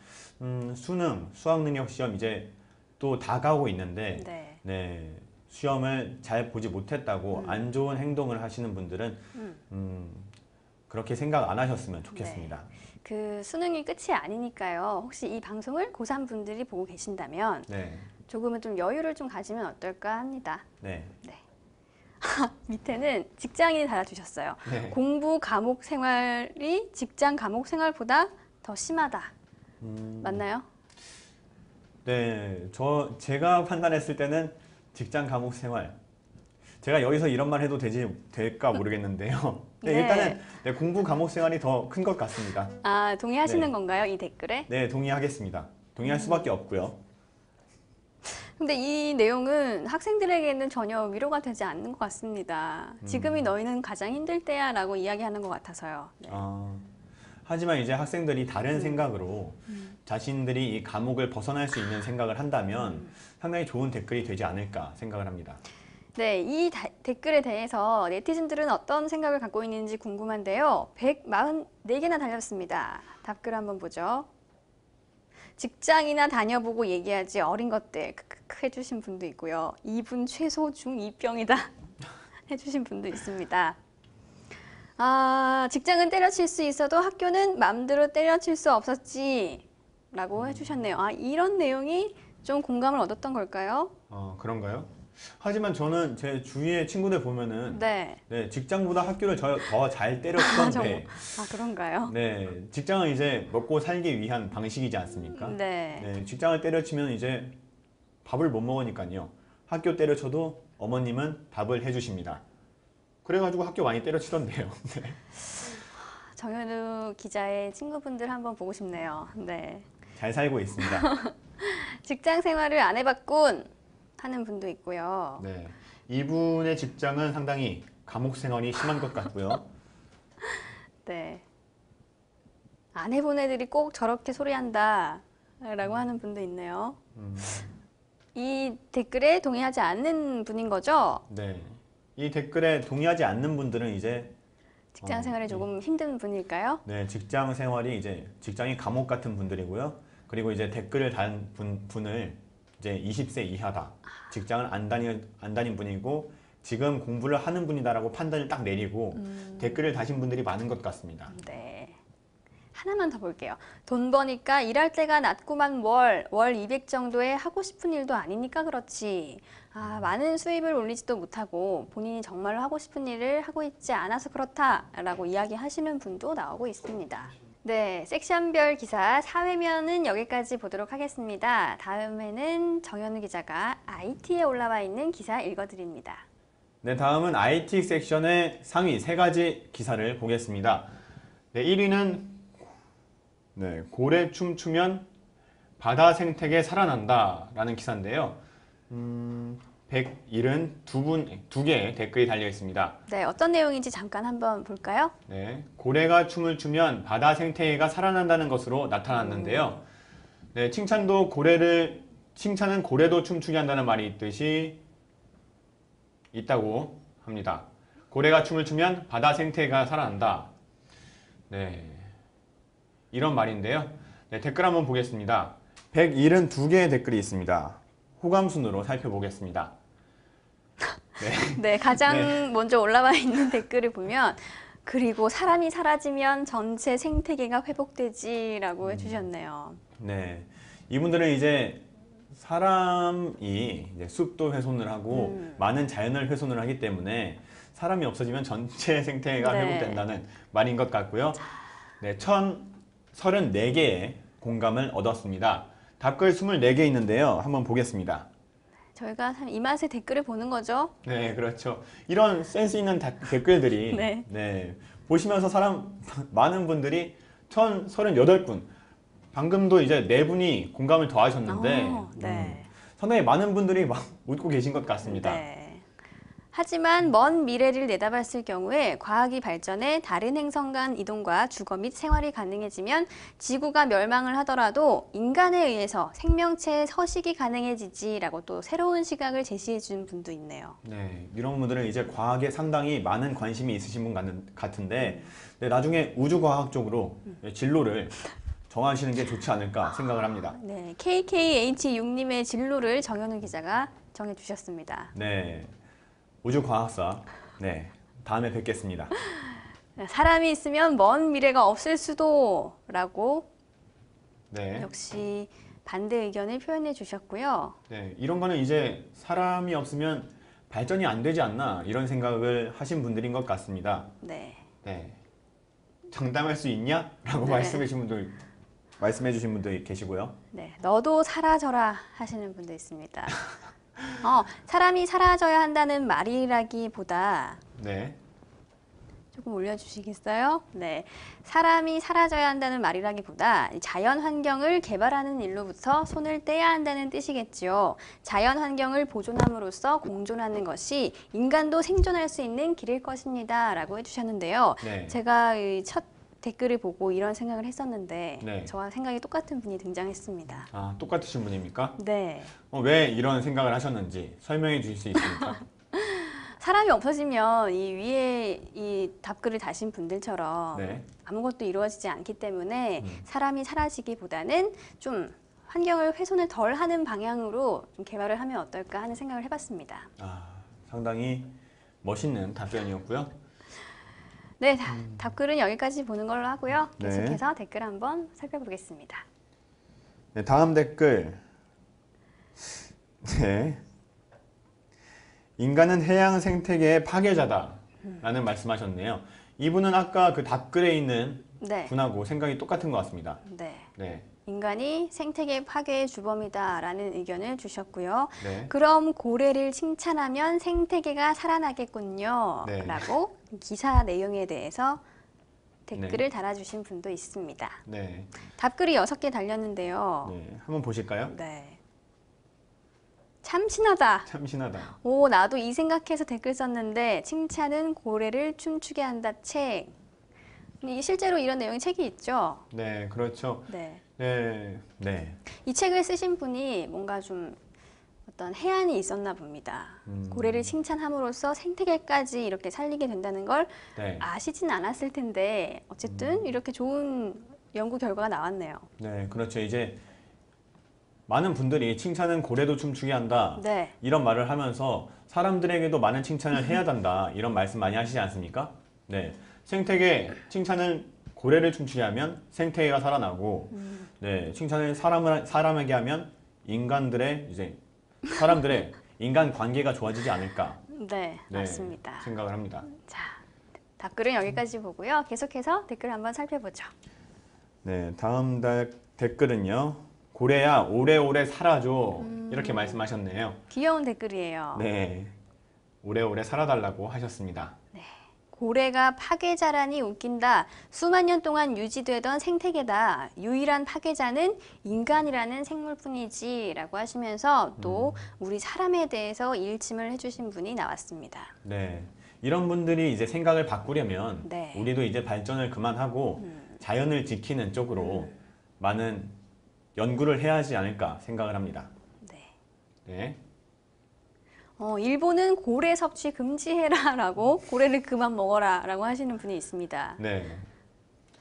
B: 수학 능력 시험 이제 또 다가오고 있는데
A: 네.
B: 네, 시험을 잘 보지 못했다고 안 좋은 행동을 하시는 분들은 그렇게 생각 안 하셨으면 좋겠습니다.
A: 그 수능이 끝이 아니니까요. 혹시 이 방송을 고3 분들이 보고 계신다면
B: 네,
A: 조금은 좀 여유를 좀 가지면 어떨까 합니다.
B: 네,
A: 밑에는 직장인이 달아주셨어요.
B: 네.
A: 공부 과목 생활이 직장 과목 생활보다 더 심하다. 맞나요?
B: 네, 제가 판단했을 때는 직장 과목 생활. 제가 여기서 이런 말 해도 될까 모르겠는데요. 네,
A: 네.
B: 일단은 네, 공부 과목 생활이 더 큰 것 같습니다.
A: 아, 동의하시는
B: 네.
A: 건가요? 이 댓글에?
B: 네, 동의하겠습니다. 동의할 수밖에 없고요.
A: 근데 이 내용은 학생들에게는 전혀 위로가 되지 않는 것 같습니다. 지금이 너희는 가장 힘들 때야 라고 이야기하는 것 같아서요. 네.
B: 하지만 이제 학생들이 다른 생각으로 자신들이 이 과목을 벗어날 수 있는 생각을 한다면 상당히 좋은 댓글이 되지 않을까 생각을 합니다.
A: 네, 이 댓글에 대해서 네티즌들은 어떤 생각을 갖고 있는지 궁금한데요. 144개나 달렸습니다. 답글 한번 보죠. 직장이나 다녀보고 얘기하지 어린 것들 크크크 해주신 분도 있고요. 이분 최소 중2병이다 해주신 분도 있습니다. 아, 직장은 때려칠 수 있어도 학교는 맘대로 때려칠 수 없었지 라고 해주셨네요. 아, 이런 내용이 좀 공감을 얻었던 걸까요?
B: 그런가요? 하지만 저는 제 주위의 친구들 보면은
A: 네.
B: 네, 직장보다 학교를 더 잘 때렸던데
A: 아, 그런가요?
B: 네, 직장은 이제 먹고 살기 위한 방식이지 않습니까?
A: 네.
B: 네, 직장을 때려치면 이제 밥을 못 먹으니까요. 학교 때려쳐도 어머님은 밥을 해주십니다. 그래가지고 학교 많이 때려치던데요. 네.
A: 정현우 기자의 친구분들 한번 보고 싶네요. 네.
B: 잘 살고 있습니다.
A: 직장 생활을 안 해봤군 하는 분도 있고요.
B: 네, 이분의 직장은 상당히 감옥 생활이 심한 것 같고요.
A: 네. 안 해본 애들이 꼭 저렇게 소리한다 라고 하는 분도 있네요. 이 댓글에 동의하지 않는 분인 거죠?
B: 네, 이 댓글에 동의하지 않는 분들은 이제
A: 직장 생활이 조금 힘든 분일까요?
B: 네, 직장 생활이 이제 직장이 감옥 같은 분들이고요. 그리고 이제 댓글을 단 분을 이제 20세 이하다. 직장을 안 다닌 분이고 지금 공부를 하는 분이다라고 판단을 딱 내리고 댓글을 다신 분들이 많은 것 같습니다.
A: 네. 하나만 더 볼게요. 돈 버니까 일할 때가 낮구만 월 200 정도에 하고 싶은 일도 아니니까 그렇지. 아, 많은 수입을 올리지도 못하고 본인이 정말로 하고 싶은 일을 하고 있지 않아서 그렇다라고 이야기하시는 분도 나오고 있습니다. 네, 섹션별 기사 4회면은 여기까지 보도록 하겠습니다. 다음에는 정현우 기자가 IT에 올라와 있는 기사 읽어드립니다.
B: 네, 다음은 IT 섹션의 상위 3가지 기사를 보겠습니다. 네, 1위는 네, 고래 춤추면 바다 생태계 살아난다 라는 기사인데요. 172개의 댓글이 달려 있습니다.
A: 네, 어떤 내용인지 잠깐 한번 볼까요?
B: 네, 고래가 춤을 추면 바다 생태계가 살아난다는 것으로 나타났는데요. 네, 칭찬은 고래도 춤추게 한다는 말이 있다고 합니다. 고래가 춤을 추면 바다 생태계가 살아난다. 네, 이런 말인데요. 네, 댓글 한번 보겠습니다. 172개의 댓글이 있습니다. 호감 순으로 살펴보겠습니다. 네.
A: 네, 가장
B: 네.
A: 먼저 올라와 있는 댓글을 보면 그리고 사람이 사라지면 전체 생태계가 회복되지라고 해주셨네요.
B: 네. 이분들은 이제 사람이 이제 숲도 훼손을 하고 많은 자연을 훼손을 하기 때문에 사람이 없어지면 전체 생태계가
A: 네.
B: 회복된다는 말인 것 같고요. 네, 1034개의 공감을 얻었습니다. 답글 24개 있는데요. 한번 보겠습니다.
A: 저희가 참 이 맛에 댓글을 보는 거죠.
B: 네, 그렇죠. 이런 센스 있는 댓글들이
A: 네.
B: 보시면서 많은 분들이 1038분, 방금도 이제 4분이 공감을 더하셨는데
A: 네.
B: 상당히 많은 분들이 막 웃고 계신 것 같습니다.
A: 네. 하지만 먼 미래를 내다봤을 경우에 과학이 발전해 다른 행성 간 이동과 주거 및 생활이 가능해지면 지구가 멸망을 하더라도 인간에 의해서 생명체의 서식이 가능해지지라고 또 새로운 시각을 제시해 준 분도 있네요.
B: 네, 이런 분들은 이제 과학에 상당히 많은 관심이 있으신 분 같은데 네, 나중에 우주과학 쪽으로 진로를 정하시는 게 좋지 않을까 생각을 합니다.
A: 네, KKH6님의 진로를 정현우 기자가 정해주셨습니다.
B: 네, 우주과학사. 네, 다음에 뵙겠습니다.
A: 사람이 있으면 먼 미래가 없을 수도라고
B: 네,
A: 역시 반대 의견을 표현해 주셨고요.
B: 네, 이런 거는 이제 사람이 없으면 발전이 안 되지 않나 이런 생각을 하신 분들인 것 같습니다.
A: 네.
B: 네, 장담할 수 있냐? 라고
A: 네.
B: 말씀해 주신 분들 계시고요.
A: 네, 너도 사라져라 하시는 분도 있습니다. 사람이 사라져야 한다는 말이라기보다
B: 네,
A: 조금 올려주시겠어요? 네, 사람이 사라져야 한다는 말이라기보다 자연 환경을 개발하는 일로부터 손을 떼야 한다는 뜻이겠지요. 자연 환경을 보존함으로써 공존하는 것이 인간도 생존할 수 있는 길일 것입니다. 라고 해주셨는데요.
B: 네.
A: 제가 이첫 댓글을 보고 이런 생각을 했었는데
B: 네.
A: 저와 생각이 똑같은 분이 등장했습니다.
B: 아, 똑같으신 분입니까?
A: 네.
B: 왜 이런 생각을 하셨는지 설명해 주실 수 있습니까?
A: 사람이 없어지면 이 위에 이 답글을 다신 분들처럼
B: 네.
A: 아무것도 이루어지지 않기 때문에 사람이 사라지기보다는 좀 환경을 훼손을 덜 하는 방향으로 좀 개발을 하면 어떨까 하는 생각을 해봤습니다.
B: 아, 상당히 멋있는 답변이었고요.
A: 네, 답글은 여기까지 보는 걸로 하고요.
B: 네.
A: 계속해서 댓글 한번 살펴보겠습니다.
B: 네, 다음 댓글. 네. 인간은 해양 생태계의 파괴자다 라는 말씀하셨네요. 이분은 아까 그 답글에 있는
A: 네.
B: 분하고 생각이 똑같은 것 같습니다.
A: 네.
B: 네.
A: 인간이 생태계 파괴의 주범이다라는 의견을 주셨고요.
B: 네.
A: 그럼 고래를 칭찬하면 생태계가 살아나겠군요.
B: 네.
A: 라고 기사 내용에 대해서 댓글을 달아주신 분도 있습니다.
B: 네.
A: 답글이 6개 달렸는데요.
B: 네. 한번 보실까요?
A: 네. 참신하다.
B: 참신하다.
A: 오, 나도 이 생각해서 댓글 썼는데 칭찬은 고래를 춤추게 한다 책. 실제로 이런 내용의 책이 있죠.
B: 네, 그렇죠.
A: 네.
B: 네. 네.
A: 이 책을 쓰신 분이 뭔가 좀 어떤 해안이 있었나 봅니다. 고래를 칭찬함으로써 생태계까지 이렇게 살리게 된다는 걸
B: 네.
A: 아시진 않았을 텐데 어쨌든 이렇게 좋은 연구 결과가 나왔네요.
B: 네, 그렇죠. 이제 많은 분들이 칭찬은 고래도 춤추게 한다.
A: 네.
B: 이런 말을 하면서 사람들에게도 많은 칭찬을 해야 한다. 이런 말씀 많이 하시지 않습니까? 네. 생태계 칭찬은 고래를 춤추게 하면 생태계가 살아나고, 네. 칭찬을 사람에게 하면 사람들의 인간 관계가 좋아지지 않을까.
A: 네,
B: 네,
A: 맞습니다.
B: 생각을 합니다.
A: 자, 답글은 여기까지 보고요. 계속해서 댓글 한번 살펴보죠.
B: 네, 다음 댓글은요. 고래야 오래오래 살아줘. 이렇게 말씀하셨네요.
A: 귀여운 댓글이에요.
B: 네, 오래오래 살아달라고 하셨습니다.
A: 고래가 파괴자라니 웃긴다. 수만 년 동안 유지되던 생태계다. 유일한 파괴자는 인간이라는 생물뿐이지 라고 하시면서 또 우리 사람에 대해서 일침을 해주신 분이 나왔습니다.
B: 네, 이런 분들이 이제 생각을 바꾸려면
A: 네.
B: 우리도 이제 발전을 그만하고 자연을 지키는 쪽으로 많은 연구를 해야 하지 않을까 생각을 합니다.
A: 네.
B: 네.
A: 일본은 고래 섭취 금지해라라고 고래를 그만 먹어라라고 하시는 분이 있습니다.
B: 네.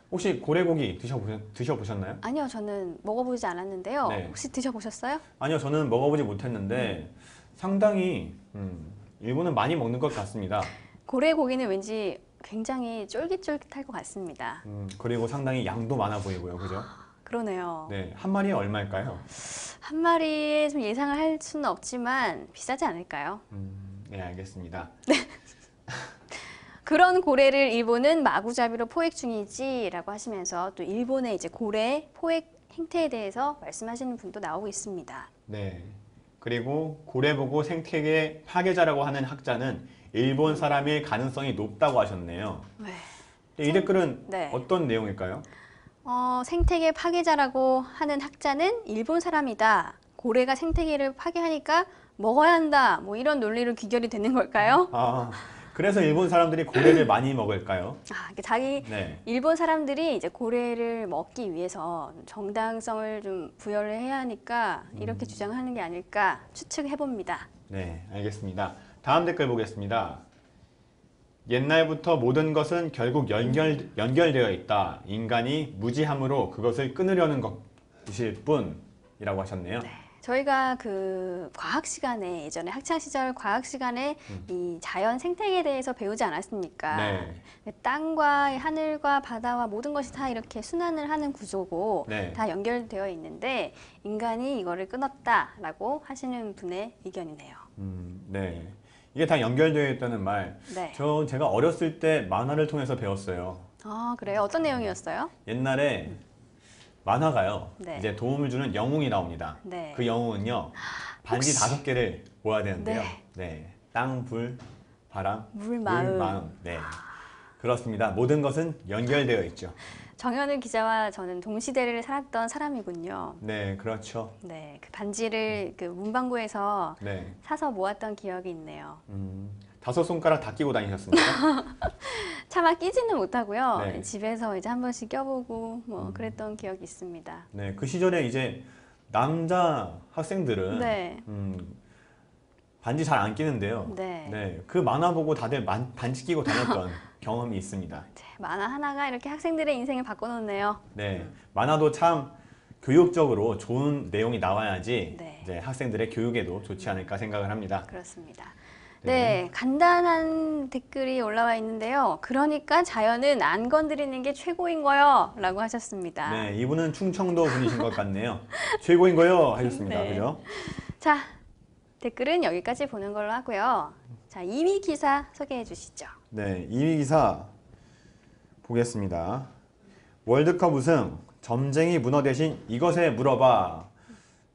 B: 혹시 고래고기 드셔보셨나요?
A: 아니요, 저는 먹어보지 않았는데요.
B: 네.
A: 혹시 드셔보셨어요?
B: 아니요, 저는 먹어보지 못했는데 상당히 일본은 많이 먹는 것 같습니다.
A: 고래 고기는 왠지 굉장히 쫄깃쫄깃할 것 같습니다.
B: 그리고 상당히 양도 많아 보이고요. 그죠?
A: 그러네요.
B: 네, 한 마리에 얼마일까요?
A: 한 마리에 좀 예상을 할 수는 없지만 비싸지 않을까요?
B: 네, 알겠습니다.
A: 그런 고래를 일본은 마구잡이로 포획 중이지라고 하시면서 또 일본의 이제 고래 포획 행태에 대해서 말씀하시는 분도 나오고 있습니다.
B: 네. 그리고 고래 보고 생태계 파괴자라고 하는 학자는 일본 사람일 가능성이 높다고 하셨네요.
A: 네.
B: 이 댓글은
A: 네.
B: 어떤 내용일까요?
A: 생태계 파괴자라고 하는 학자는 일본 사람이다. 고래가 생태계를 파괴하니까 먹어야 한다. 뭐 이런 논리로 귀결이 되는 걸까요?
B: 그래서 일본 사람들이 고래를 많이 먹을까요?
A: 자기
B: 네.
A: 일본 사람들이 이제 고래를 먹기 위해서 정당성을 좀 부여를 해야 하니까 이렇게 주장하는 게 아닐까 추측해 봅니다.
B: 네, 알겠습니다. 다음 댓글 보겠습니다. 옛날부터 모든 것은 결국 연결되어 있다. 인간이 무지함으로 그것을 끊으려는 것일 뿐이라고 하셨네요.
A: 네. 저희가 그 과학 시간에 예전에 학창 시절 과학 시간에 이 자연 생태계에 대해서 배우지 않았습니까?
B: 네.
A: 땅과 하늘과 바다와 모든 것이 다 이렇게 순환을 하는 구조고
B: 네.
A: 다 연결되어 있는데 인간이 이거를 끊었다라고 하시는 분의 의견이네요.
B: 네. 이게 다 연결되어 있다는 말.
A: 네.
B: 제가 어렸을 때 만화를 통해서 배웠어요.
A: 그래요? 어떤 내용이었어요?
B: 옛날에 만화가요.
A: 네.
B: 이제 도움을 주는 영웅이 나옵니다.
A: 네.
B: 그 영웅은요. 반지 5개를 모아야 되는데요.
A: 네.
B: 네. 땅, 불, 바람,
A: 물, 마음.
B: 네. 그렇습니다. 모든 것은 연결되어 있죠.
A: 정현우 기자와 저는 동시대를 살았던 사람이군요.
B: 네, 그렇죠.
A: 네, 그 반지를 그 문방구에서
B: 네.
A: 사서 모았던 기억이 있네요.
B: 5손가락 다 끼고 다니셨습니까?
A: 차마 끼지는 못하고요.
B: 네.
A: 집에서 이제 한 번씩 껴보고 뭐 그랬던 기억이 있습니다.
B: 네, 그 시절에 이제 남자 학생들은
A: 네.
B: 반지 잘 안 끼는데요.
A: 네.
B: 그 만화 보고 다들 반지 끼고 다녔던 경험이 있습니다.
A: 만화 하나가 이렇게 학생들의 인생을 바꿔놓네요.
B: 네, 만화도 참 교육적으로 좋은 내용이 나와야지
A: 네.
B: 이제 학생들의 교육에도 좋지 않을까 생각을 합니다.
A: 그렇습니다.
B: 네.
A: 네, 간단한 댓글이 올라와 있는데요. 그러니까 자연은 안 건드리는 게 최고인 거요 라고 하셨습니다.
B: 네, 이분은 충청도 분이신 것 같네요. 최고인 거요 하셨습니다.
A: 네.
B: 그죠?
A: 자, 댓글은 여기까지 보는 걸로 하고요. 자, 2위 기사 소개해 주시죠.
B: 네, 2위 기사 보겠습니다. 월드컵 우승, 점쟁이 문어 대신 이것에 물어봐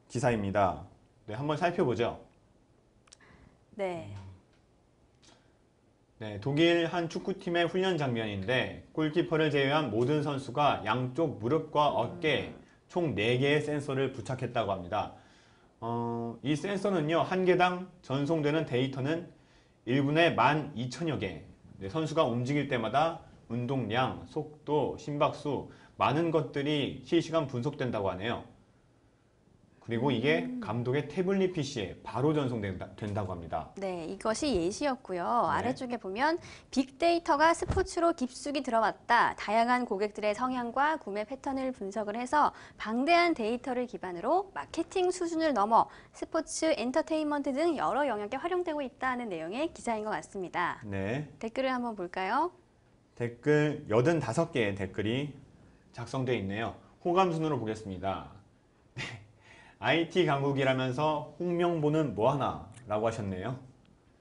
B: 기사입니다. 네, 한번 살펴보죠.
A: 네.
B: 네, 독일 한 축구팀의 훈련 장면인데 골키퍼를 제외한 모든 선수가 양쪽 무릎과 어깨에 총 4개의 센서를 부착했다고 합니다. 이 센서는요, 한 개당 전송되는 데이터는 1분에 12,000여 개. 네, 선수가 움직일 때마다 운동량, 속도, 심박수, 많은 것들이 실시간 분석된다고 하네요. 그리고 이게 감독의 태블릿 PC에 바로 전송된다고 합니다.
A: 네, 이것이 예시였고요.
B: 네.
A: 아래쪽에 보면 빅데이터가 스포츠로 깊숙이 들어왔다. 다양한 고객들의 성향과 구매 패턴을 분석을 해서 방대한 데이터를 기반으로 마케팅 수준을 넘어 스포츠, 엔터테인먼트 등 여러 영역에 활용되고 있다는 내용의 기사인 것 같습니다.
B: 네,
A: 댓글을 한번 볼까요?
B: 댓글 85개의 댓글이 작성되어 있네요. 호감 순으로 보겠습니다. IT 강국이라면서 홍명보는 뭐하나? 라고 하셨네요.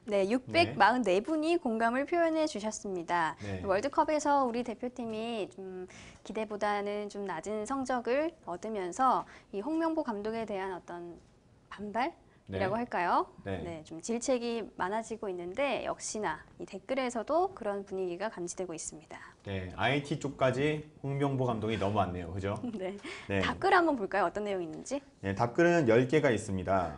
A: 네, 644분이 공감을 표현해 주셨습니다.
B: 네.
A: 월드컵에서 우리 대표팀이 좀 기대보다는 좀 낮은 성적을 얻으면서 이 홍명보 감독에 대한 어떤 반발이라고
B: 네.
A: 할까요?
B: 네.
A: 좀 질책이 많아지고 있는데 역시나 이 댓글에서도 그런 분위기가 감지되고 있습니다.
B: 네, IT 쪽까지 홍명보 감독이 넘어왔네요. 그죠?
A: 네.
B: 네.
A: 댓글 한번 볼까요? 어떤 내용이 있는지?
B: 네, 답글은 10개가 있습니다.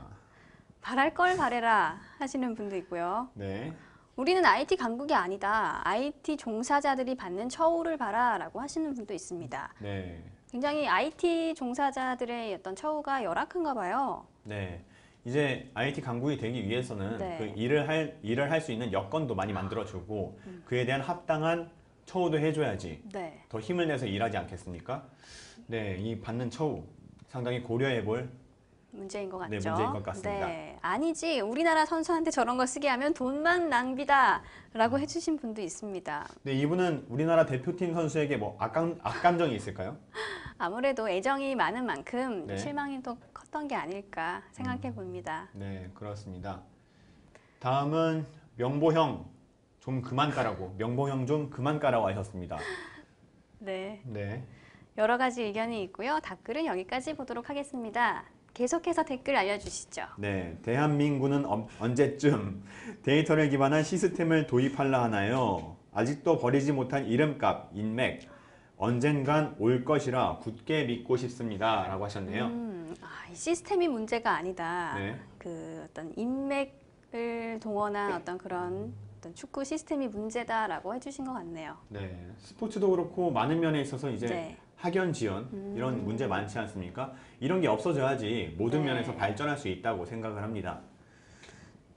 A: 바랄 걸 바래라 하시는 분도 있고요.
B: 네.
A: 우리는 IT 강국이 아니다. IT 종사자들이 받는 처우를 봐라라고 하시는 분도 있습니다.
B: 네.
A: 굉장히 IT 종사자들의 어떤 처우가 열악한가 봐요.
B: 네. 이제 IT 강국이 되기 위해서는
A: 네.
B: 그 일을 할 수 있는 여건도 많이 만들어주고 그에 대한 합당한 처우도 해줘야지
A: 네.
B: 더 힘을 내서 일하지 않겠습니까? 네, 이 받는 처우 상당히 고려해볼
A: 문제인 것 같죠?
B: 네, 문제인 것 같습니다.
A: 네, 아니지. 우리나라 선수한테 저런 거 쓰게 하면 돈만 낭비다라고 해주신 분도 있습니다.
B: 네, 이분은 우리나라 대표팀 선수에게 뭐 악감정이 있을까요?
A: 아무래도 애정이 많은 만큼
B: 네.
A: 실망이 더 컸던 게 아닐까 생각해 봅니다.
B: 네, 그렇습니다. 다음은 명보형 좀 그만 까라고, 명보형 좀 그만 까라고 하셨습니다.
A: 네,
B: 네,
A: 여러 가지 의견이 있고요. 답글은 여기까지 보도록 하겠습니다. 계속해서 댓글 알려주시죠.
B: 네, 대한민국은 언제쯤 데이터를 기반한 시스템을 도입하려 하나요? 아직도 버리지 못한 이름값, 인맥, 언젠간 올 것이라 굳게 믿고 싶습니다. 라고 하셨네요.
A: 이 시스템이 문제가 아니다.
B: 네.
A: 그 어떤 인맥을 동원한 어떤 그런 어떤 축구 시스템이 문제다라고 해주신 것 같네요.
B: 네, 스포츠도 그렇고 많은 면에 있어서 이제
A: 네.
B: 학연, 지연 이런 문제 많지 않습니까? 이런 게 없어져야지 모든
A: 네.
B: 면에서 발전할 수 있다고 생각을 합니다.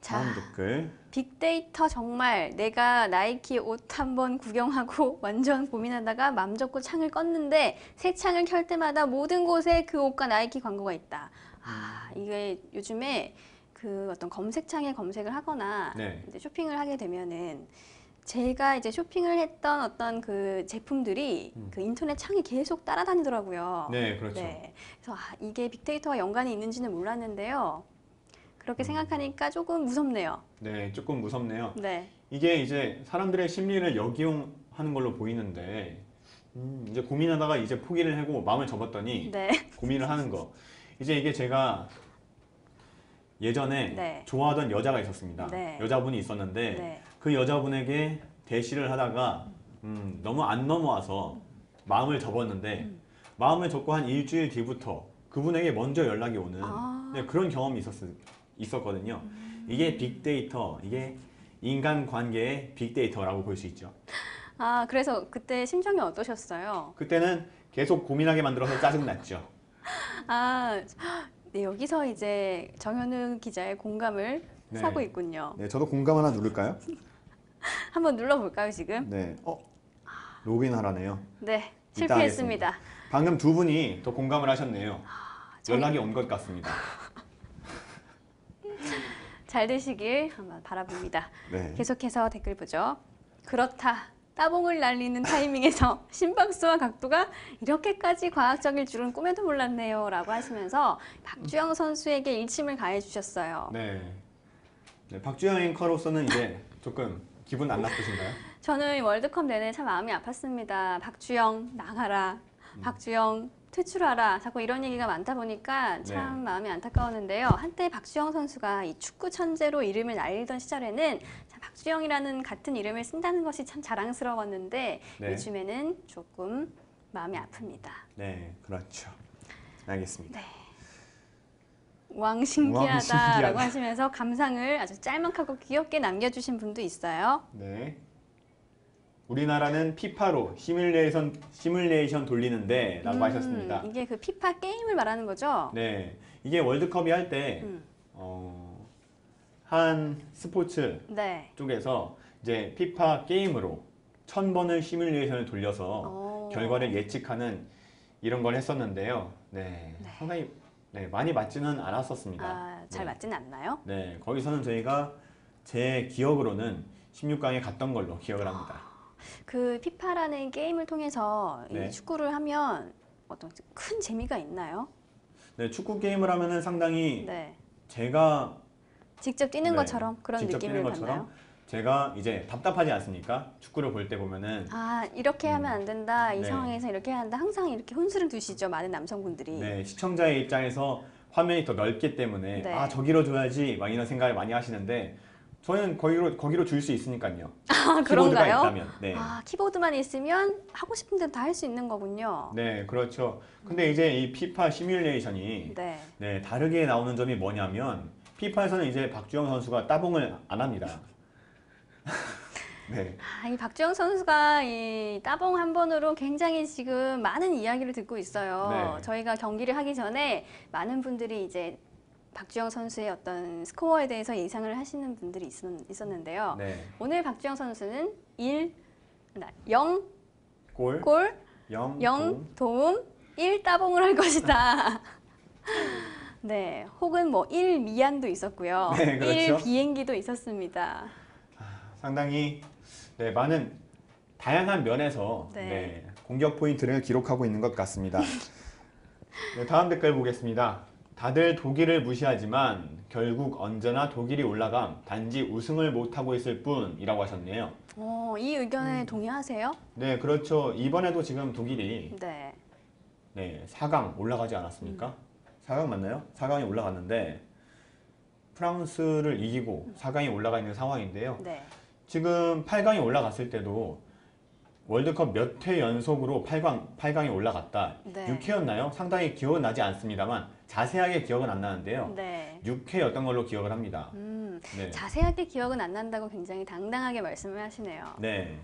A: 자,
B: 다음 댓글.
A: 빅데이터 정말 내가 나이키 옷 한번 구경하고 완전 고민하다가 맘 접고 창을 껐는데 새 창을 켤 때마다 모든 곳에 그 옷과 나이키 광고가 있다. 이게 요즘에 그 어떤 검색창에 검색을 하거나
B: 네.
A: 이제 쇼핑을 하게 되면은 제가 이제 쇼핑을 했던 어떤 그 제품들이 그 인터넷 창에 계속 따라다니더라고요.
B: 네, 그렇죠.
A: 네. 그래서 이게 빅데이터와 연관이 있는지는 몰랐는데요. 그렇게 생각하니까 조금 무섭네요.
B: 네, 조금 무섭네요.
A: 네.
B: 이게 이제 사람들의 심리를 역이용하는 걸로 보이는데 이제 고민하다가 이제 포기를 하고 마음을 접었더니
A: 네.
B: 고민을 하는 거. 이제 이게 제가 예전에
A: 네.
B: 좋아하던 여자가 있었습니다.
A: 네.
B: 여자분이 있었는데
A: 네.
B: 그 여자분에게 대시를 하다가 너무 안 넘어와서 마음을 접었는데 마음을 접고 한 일주일 뒤부터 그분에게 먼저 연락이 오는 네, 그런 경험이 있었거든요. 이게 빅데이터, 이게 인간관계의 빅데이터라고 볼 수 있죠.
A: 그래서 그때 심정이 어떠셨어요?
B: 그때는 계속 고민하게 만들어서 짜증났죠.
A: 네, 여기서 이제 정현우 기자의 공감을
B: 네.
A: 사고 있군요.
B: 네, 저도 공감 하나 누를까요?
A: 한번 눌러볼까요, 지금?
B: 네, 로그인 하라네요.
A: 네,
B: 이따
A: 실패했습니다.
B: 방금 두 분이 더 공감을 하셨네요. 연락이 온 것 같습니다.
A: 잘 되시길 한번 바라봅니다.
B: 네.
A: 계속해서 댓글 보죠. 그렇다. 따봉을 날리는 타이밍에서 심박수와 각도가 이렇게까지 과학적일 줄은 꿈에도 몰랐네요. 라고 하시면서 박주영 선수에게 일침을 가해 주셨어요.
B: 네. 네, 박주영 앵커로서는 이제 조금 기분 안 나쁘신가요?
A: 저는 월드컵 내내 참 마음이 아팠습니다. 박주영 나가라. 박주영 퇴출하라. 자꾸 이런 얘기가 많다 보니까 참
B: 네.
A: 마음이 안타까웠는데요. 한때 박주영 선수가 이 축구 천재로 이름을 날리던 시절에는 참 박주영이라는 같은 이름을 쓴다는 것이 참 자랑스러웠는데
B: 네.
A: 요즘에는 조금 마음이 아픕니다.
B: 네, 그렇죠. 알겠습니다.
A: 왕신기하다라고
B: 왕신기하다.
A: 하시면서 감상을 아주 짤막하고 귀엽게 남겨주신 분도 있어요.
B: 네. 우리나라는 피파로 시뮬레이션 돌리는데 라고 하셨습니다.
A: 이게 그 피파 게임을 말하는 거죠?
B: 네. 이게 월드컵이 할 때 한 스포츠
A: 네.
B: 쪽에서 이제 피파 게임으로 1000번을 시뮬레이션을 돌려서 결과를 예측하는 이런 걸 했었는데요. 네. 상당히 많이 맞지는 않았었습니다.
A: 잘 맞지는 않나요?
B: 네. 거기서는 저희가 제 기억으로는 16강에 갔던 걸로 기억을 합니다.
A: 그 피파라는 게임을 통해서
B: 네.
A: 이 축구를 하면 어떤 큰 재미가 있나요?
B: 네, 축구 게임을 하면은 상당히
A: 네.
B: 제가
A: 직접 뛰는
B: 네,
A: 것처럼 그런
B: 직접
A: 느낌을
B: 뛰는 것처럼
A: 받나요?
B: 제가 이제 답답하지 않습니까? 축구를 볼 때 보면은
A: 이렇게 하면 안 된다. 이
B: 네.
A: 상황에서 이렇게 해야 한다. 항상 이렇게 혼수를 두시죠. 많은 남성분들이.
B: 네, 시청자의 입장에서 화면이 더 넓기 때문에
A: 네.
B: 저기로 줘야지 막 이런 생각을 많이 하시는데 저는 거기로 줄 수 있으니까요. 키보드가
A: 그런가요?
B: 있다면. 네.
A: 키보드만 있으면 하고 싶은 대로 다 할 수 있는 거군요.
B: 네, 그렇죠. 근데 이제 이 피파 시뮬레이션이
A: 네.
B: 다르게 나오는 점이 뭐냐면 피파에서는 이제 박주영 선수가 따봉을 안 합니다. 네.
A: 이 박주영 선수가 이 따봉 한 번으로 굉장히 지금 많은 이야기를 듣고 있어요.
B: 네.
A: 저희가 경기를 하기 전에 많은 분들이 이제 박주영 선수의 어떤 스코어에 대해서 예상을 하시는 분들이 있었는데요.
B: 네.
A: 오늘 박주영 선수는 0
B: 골,
A: 골,
B: 0,
A: 0 도움, 1 따봉을 할 것이다. 네, 혹은 뭐 일미안도 있었고요.
B: 네, 그렇죠.
A: 일비행기도 있었습니다.
B: 상당히 네, 많은 다양한 면에서
A: 네.
B: 네, 공격 포인트를 기록하고 있는 것 같습니다. 네, 다음 댓글 보겠습니다. 다들 독일을 무시하지만 결국 언제나 독일이 올라감 단지 우승을 못하고 있을 뿐이라고 하셨네요.
A: 이 의견에 동의하세요?
B: 네, 그렇죠. 이번에도 지금 독일이
A: 네.
B: 네, 4강 올라가지 않았습니까? 4강 맞나요? 4강에 올라갔는데 프랑스를 이기고 4강에 올라가 있는 상황인데요.
A: 네.
B: 지금 8강에 올라갔을 때도 월드컵 몇 회 연속으로 8강에 올라갔다.
A: 네.
B: 6회였나요? 상당히 기억은 나지 않습니다만 자세하게 기억은 안 나는데요.
A: 네.
B: 6회였던 걸로 기억을 합니다. 네.
A: 자세하게 기억은 안 난다고 굉장히 당당하게 말씀을 하시네요.
B: 네.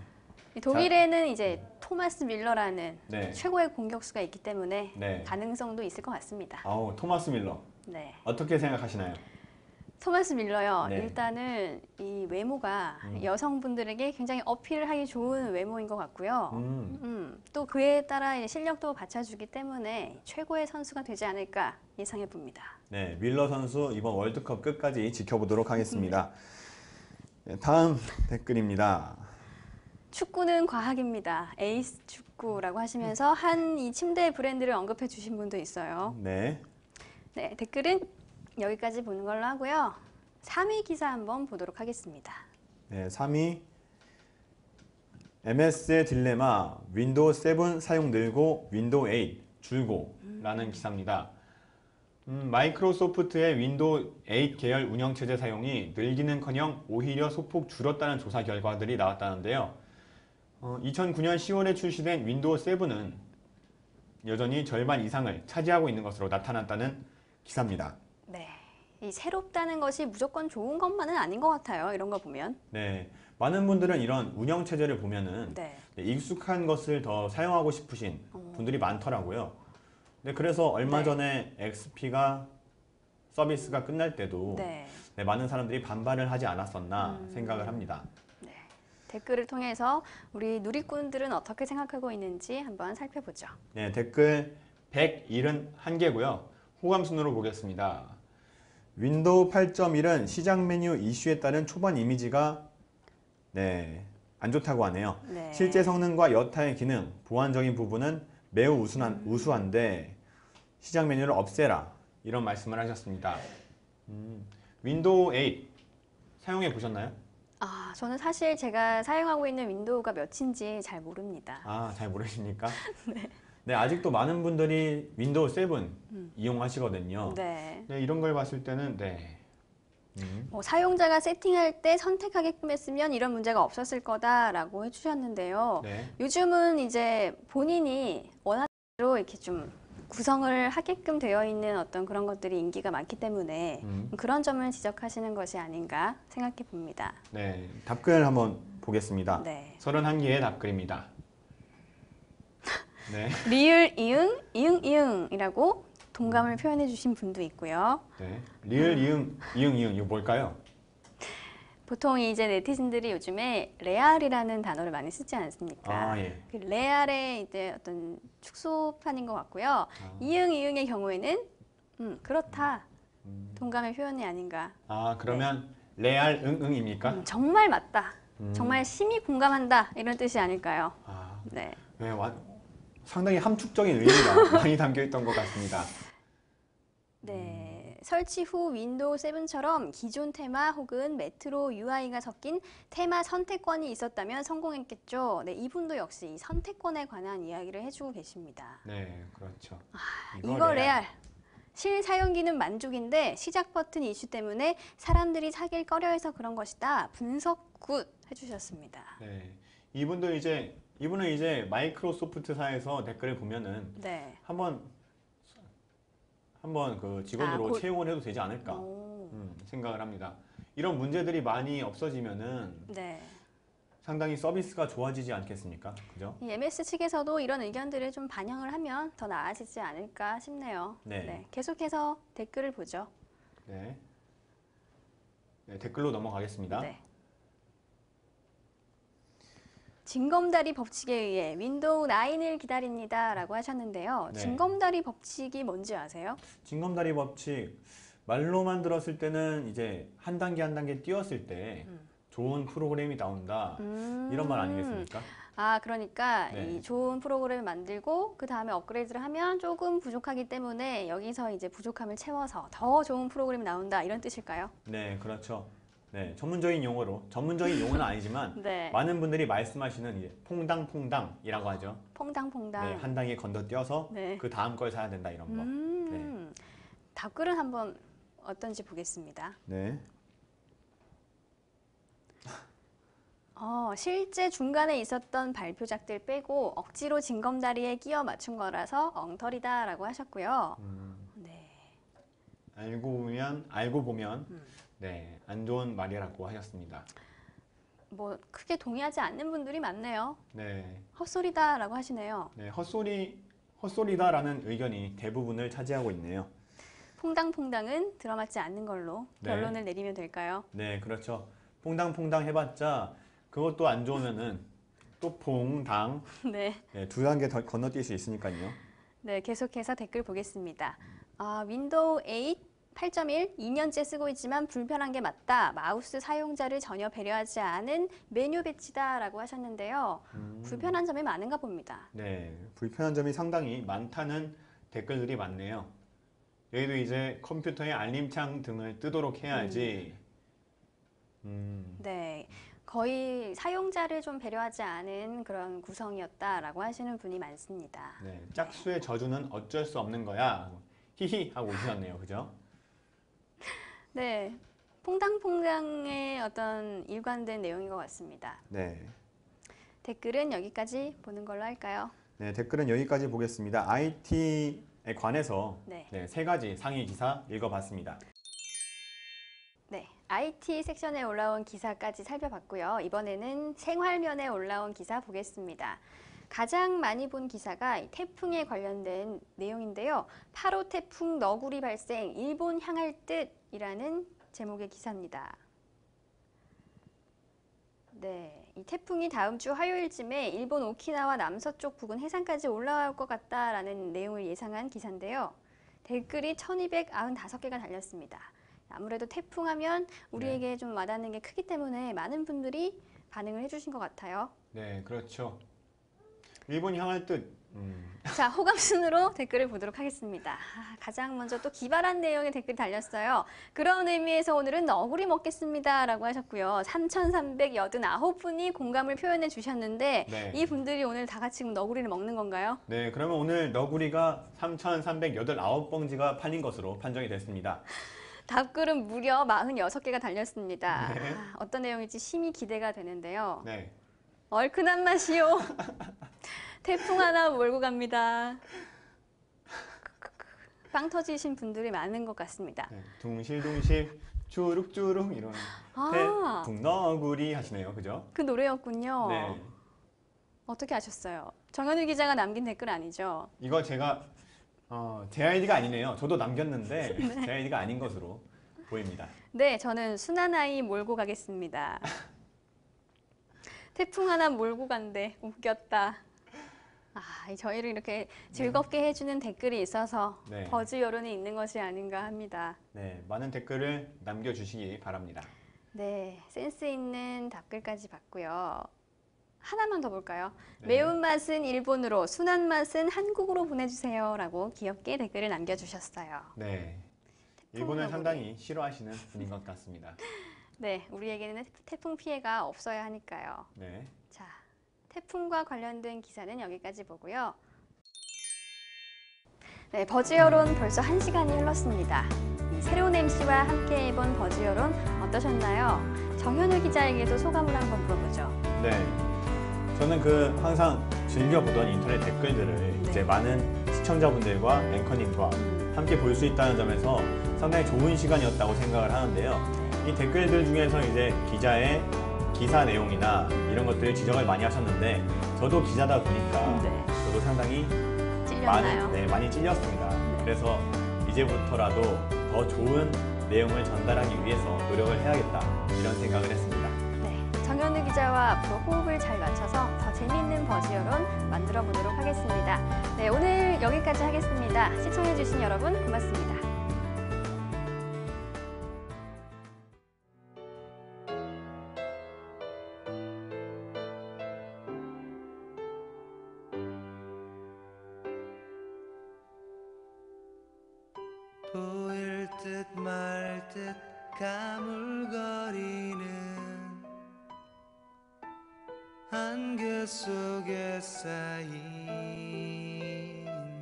A: 이 독일에는 이제 토마스 밀러라는
B: 네.
A: 최고의 공격수가 있기 때문에
B: 네.
A: 가능성도 있을 것 같습니다.
B: 아우, 토마스 밀러.
A: 네.
B: 어떻게 생각하시나요?
A: 토마스 밀러요.
B: 네.
A: 일단은 이 외모가 여성분들에게 굉장히 어필을 하기 좋은 외모인 것 같고요. 또 그에 따라 이제 실력도 받쳐주기 때문에 최고의 선수가 되지 않을까 예상해 봅니다.
B: 네, 밀러 선수 이번 월드컵 끝까지 지켜보도록 하겠습니다. 네, 다음 댓글입니다.
A: 축구는 과학입니다. 에이스 축구라고 하시면서 한 이 침대 브랜드를 언급해 주신 분도 있어요.
B: 네.
A: 네, 댓글은 여기까지 보는 걸로 하고요. 3위 기사 한번 보도록 하겠습니다.
B: 네, 3위 MS의 딜레마 윈도우 7 사용 늘고 윈도우 8 줄고 라는 기사입니다. 마이크로소프트의 윈도우 8 계열 운영체제 사용이 늘기는커녕 오히려 소폭 줄었다는 조사 결과들이 나왔다는데요. 2009년 10월에 출시된 윈도우 7은 여전히 절반 이상을 차지하고 있는 것으로 나타났다는 기사입니다.
A: 네, 이 새롭다는 것이 무조건 좋은 것만은 아닌 것 같아요. 이런 거 보면.
B: 네, 많은 분들은 이런 운영체제를 보면은
A: 네.
B: 익숙한 것을 더 사용하고 싶으신 분들이 많더라고요. 네, 그래서 얼마
A: 네.
B: 전에 XP가 서비스가 끝날 때도
A: 네.
B: 네, 많은 사람들이 반발을 하지 않았었나 생각을 합니다.
A: 네. 댓글을 통해서 우리 누리꾼들은 어떻게 생각하고 있는지 한번 살펴보죠.
B: 네, 댓글 171개고요. 호감 순으로 보겠습니다. 윈도우 8.1은 시장 메뉴 이슈에 따른 초반 이미지가 네, 안 좋다고 하네요.
A: 네.
B: 실제 성능과 여타의 기능, 보안적인 부분은 매우 우수한데 시장 메뉴를 없애라 이런 말씀을 하셨습니다. 윈도우 8 사용해 보셨나요?
A: 저는 사실 제가 사용하고 있는 윈도우가 몇인지 잘 모릅니다.
B: 아, 잘 모르십니까? 네, 아직도 많은 분들이 윈도우 7 이용하시거든요.
A: 네.
B: 네, 이런 걸 봤을 때는 네.
A: 뭐 사용자가 세팅할 때 선택하게끔 했으면 이런 문제가 없었을 거다라고 해주셨는데요.
B: 네.
A: 요즘은 이제 본인이 원하는 대로 이렇게 좀 구성을 하게끔 되어 있는 어떤 그런 것들이 인기가 많기 때문에 그런 점을 지적하시는 것이 아닌가 생각해 봅니다.
B: 네, 답글 한번 보겠습니다.
A: 네.
B: 31개의 답글입니다. 네.
A: 리을 이응 이응 이응이라고 동감을 표현해 주신 분도 있고요.
B: 네. 리을 이응 이거 뭘까요?
A: 보통 이제 네티즌들이 요즘에 레알이라는 단어를 많이 쓰지 않습니까?
B: 아, 예.
A: 그 레알의 이제 어떤 축소판인 것 같고요. 이응 이응의 경우에는 그렇다 동감의 표현이 아닌가.
B: 아, 그러면 레알 응입니까?
A: 정말 맞다. 정말 심히 공감한다 이런 뜻이 아닐까요?
B: 아,
A: 네.
B: 네, 상당히 함축적인 의미가 많이 담겨 있던 것 같습니다.
A: 네, 설치 후 윈도우 7처럼 기존 테마 혹은 메트로 UI가 섞인 테마 선택권이 있었다면 성공했겠죠. 네, 이분도 역시 이 선택권에 관한 이야기를 해주고 계십니다.
B: 네, 그렇죠.
A: 이거 레알. 실사용기는 만족인데 시작 버튼 이슈 때문에 사람들이 사길 꺼려해서 그런 것이다. 분석 굿 해주셨습니다.
B: 네, 이분은 이제 마이크로소프트사에서 댓글을 보면은
A: 네.
B: 한번 그 직원으로 채용을 해도 되지 않을까
A: 오.
B: 생각을 합니다. 이런 문제들이 많이 없어지면은
A: 네.
B: 상당히 서비스가 좋아지지 않겠습니까? 그죠?
A: 이 MS 측에서도 이런 의견들을 좀 반영을 하면 더 나아지지 않을까 싶네요.
B: 네.
A: 계속해서 댓글을 보죠.
B: 네. 네, 댓글로 넘어가겠습니다.
A: 네. 징검다리 법칙에 의해 윈도우 9을 기다립니다라고 하셨는데요.
B: 네.
A: 징검다리 법칙이 뭔지 아세요?
B: 징검다리 법칙 말로만 들었을 때는 이제 한 단계 한 단계 뛰었을 때 좋은 프로그램이 나온다 이런 말 아니겠습니까?
A: 아, 그러니까
B: 네.
A: 이 좋은 프로그램을 만들고 그 다음에 업그레이드를 하면 조금 부족하기 때문에 여기서 이제 부족함을 채워서 더 좋은 프로그램이 나온다 이런 뜻일까요?
B: 네, 그렇죠. 네, 전문적인 용어는 아니지만
A: 네.
B: 많은 분들이 말씀하시는 이제 퐁당퐁당이라고 하죠.
A: 퐁당퐁당.
B: 네, 한 단계 건너뛰어서
A: 네.
B: 그 다음 걸 사야 된다 이런 거.
A: 답글은 한번 어떤지 보겠습니다.
B: 네.
A: 실제 중간에 있었던 발표작들 빼고 억지로 징검다리에 끼워 맞춘 거라서 엉터리다라고 하셨고요. 네.
B: 알고 보면 네, 안 좋은 말이라고 하셨습니다.
A: 뭐 크게 동의하지 않는 분들이 많네요.
B: 네.
A: 헛소리다라고 하시네요.
B: 네, 헛소리다라는 의견이 대부분을 차지하고 있네요.
A: 퐁당퐁당은 들어맞지 않는 걸로
B: 네.
A: 결론을 내리면 될까요?
B: 네, 그렇죠. 퐁당퐁당 해봤자 그것도 안 좋으면은 또 퐁당
A: 네.
B: 네, 두 단계 더 건너뛸 수 있으니까요.
A: 네, 계속해서 댓글 보겠습니다. 윈도우 8 8.1 2년째 쓰고 있지만 불편한 게 맞다. 마우스 사용자를 전혀 배려하지 않은 메뉴 배치다라고 하셨는데요. 불편한 점이 많은가 봅니다.
B: 네, 불편한 점이 상당히 많다는 댓글들이 많네요. 여기도 이제 컴퓨터의 알림창 등을 뜨도록 해야지.
A: 네, 거의 사용자를 좀 배려하지 않은 그런 구성이었다라고 하시는 분이 많습니다.
B: 네, 짝수의 저주는 어쩔 수 없는 거야. 히히 하고 오셨네요, 그죠?
A: 네, 퐁당퐁당의 어떤 일관된 내용인 것 같습니다.
B: 네.
A: 댓글은 여기까지 보는 걸로 할까요?
B: 네, 댓글은 여기까지 보겠습니다. IT에 관해서
A: 네.
B: 네, 세 가지 상위 기사 읽어봤습니다.
A: 네, IT 섹션에 올라온 기사까지 살펴봤고요. 이번에는 생활면에 올라온 기사 보겠습니다. 가장 많이 본 기사가 이 태풍에 관련된 내용인데요. 8호 태풍 너구리 발생, 일본 향할 듯이라는 제목의 기사입니다. 네, 이 태풍이 다음 주 화요일쯤에 일본 오키나와 남서쪽 부근 해상까지 올라올 것 같다라는 내용을 예상한 기사인데요. 댓글이 1295개가 달렸습니다. 아무래도 태풍 하면 우리에게 좀 와닿는 게 크기 때문에 많은 분들이 반응을 해주신 것 같아요.
B: 네, 그렇죠. 일본이 향할 듯.
A: 자, 호감 순으로 댓글을 보도록 하겠습니다. 가장 먼저 또 기발한 내용의 댓글이 달렸어요. 그런 의미에서 오늘은 너구리 먹겠습니다 라고 하셨고요. 3,389분이 공감을 표현해 주셨는데
B: 네.
A: 이 분들이 오늘 다 같이 너구리를 먹는 건가요?
B: 네, 그러면 오늘 너구리가 3,389봉지가 팔린 것으로 판정이 됐습니다.
A: 답글은 무려 46개가 달렸습니다.
B: 네.
A: 어떤 내용일지 심히 기대가 되는데요.
B: 네.
A: 얼큰한 맛이요. 태풍 하나 몰고 갑니다. 빵 터지신 분들이 많은 것 같습니다.
B: 네. 둥실둥실 주룩주룩 이런 태풍 너구리 하시네요, 그죠?
A: 그 노래였군요.
B: 네.
A: 어떻게 아셨어요? 정현우 기자가 남긴 댓글 아니죠?
B: 이거 제가 제 아이디가 아니네요. 저도 남겼는데 제 아이디가 아닌 것으로 보입니다.
A: 네, 저는 순한 아이 몰고 가겠습니다. 태풍 하나 몰고 간대. 웃겼다. 저희를 이렇게 즐겁게 해주는 댓글이 있어서
B: 네.
A: 버즈 여론이 있는 것이 아닌가 합니다.
B: 네, 많은 댓글을 남겨주시기 바랍니다.
A: 네, 센스 있는 답글까지 봤고요. 하나만 더 볼까요?
B: 네.
A: 매운맛은 일본으로, 순한 맛은 한국으로 보내주세요 라고 귀엽게 댓글을 남겨주셨어요.
B: 네,
A: 태풍
B: 일본을
A: 너구리.
B: 상당히 싫어하시는 분인 것 같습니다.
A: 네, 우리에게는 태풍 피해가 없어야 하니까요.
B: 네,
A: 자, 태풍과 관련된 기사는 여기까지 보고요. 네, 버즈 여론 벌써 1시간이 흘렀습니다. 이 새로운 MC와 함께 해본 버즈 여론 어떠셨나요? 정현우 기자에게도 소감을 한번 물어보죠.
B: 네, 저는 항상 즐겨보던 인터넷 댓글들을 이제 많은 시청자분들과 앵커님과 함께 볼 수 있다는 점에서 상당히 좋은 시간이었다고 생각을 하는데요. 이 댓글들 중에서 이제 기자의 기사 내용이나 이런 것들 지적을 많이 하셨는데 저도 기자다 보니까
A: 네.
B: 저도 상당히
A: 찔렸나요?
B: 많이 찔렸습니다.
A: 네.
B: 그래서 이제부터라도 더 좋은 내용을 전달하기 위해서 노력을 해야겠다 이런 생각을 했습니다.
A: 네, 정현우 김현우 기자와 앞으로 호흡을 잘 맞춰서 더 재미있는 버즈여론 만들어 보도록 하겠습니다. 네, 오늘 여기까지 하겠습니다. 시청해주신 여러분 고맙습니다.
C: 보일 듯 말 듯 가물거리는 안개 속에 쌓인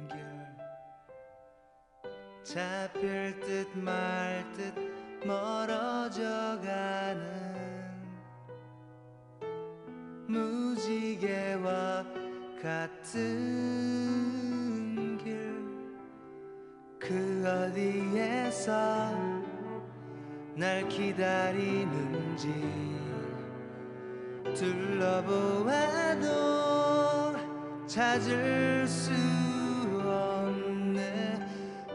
C: 결 잡힐 듯 말 듯 멀어져가는 무지개와 같은 길 그 어디에서 날 기다리는지 둘러보아도 찾을 수 없네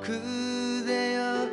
C: 그대여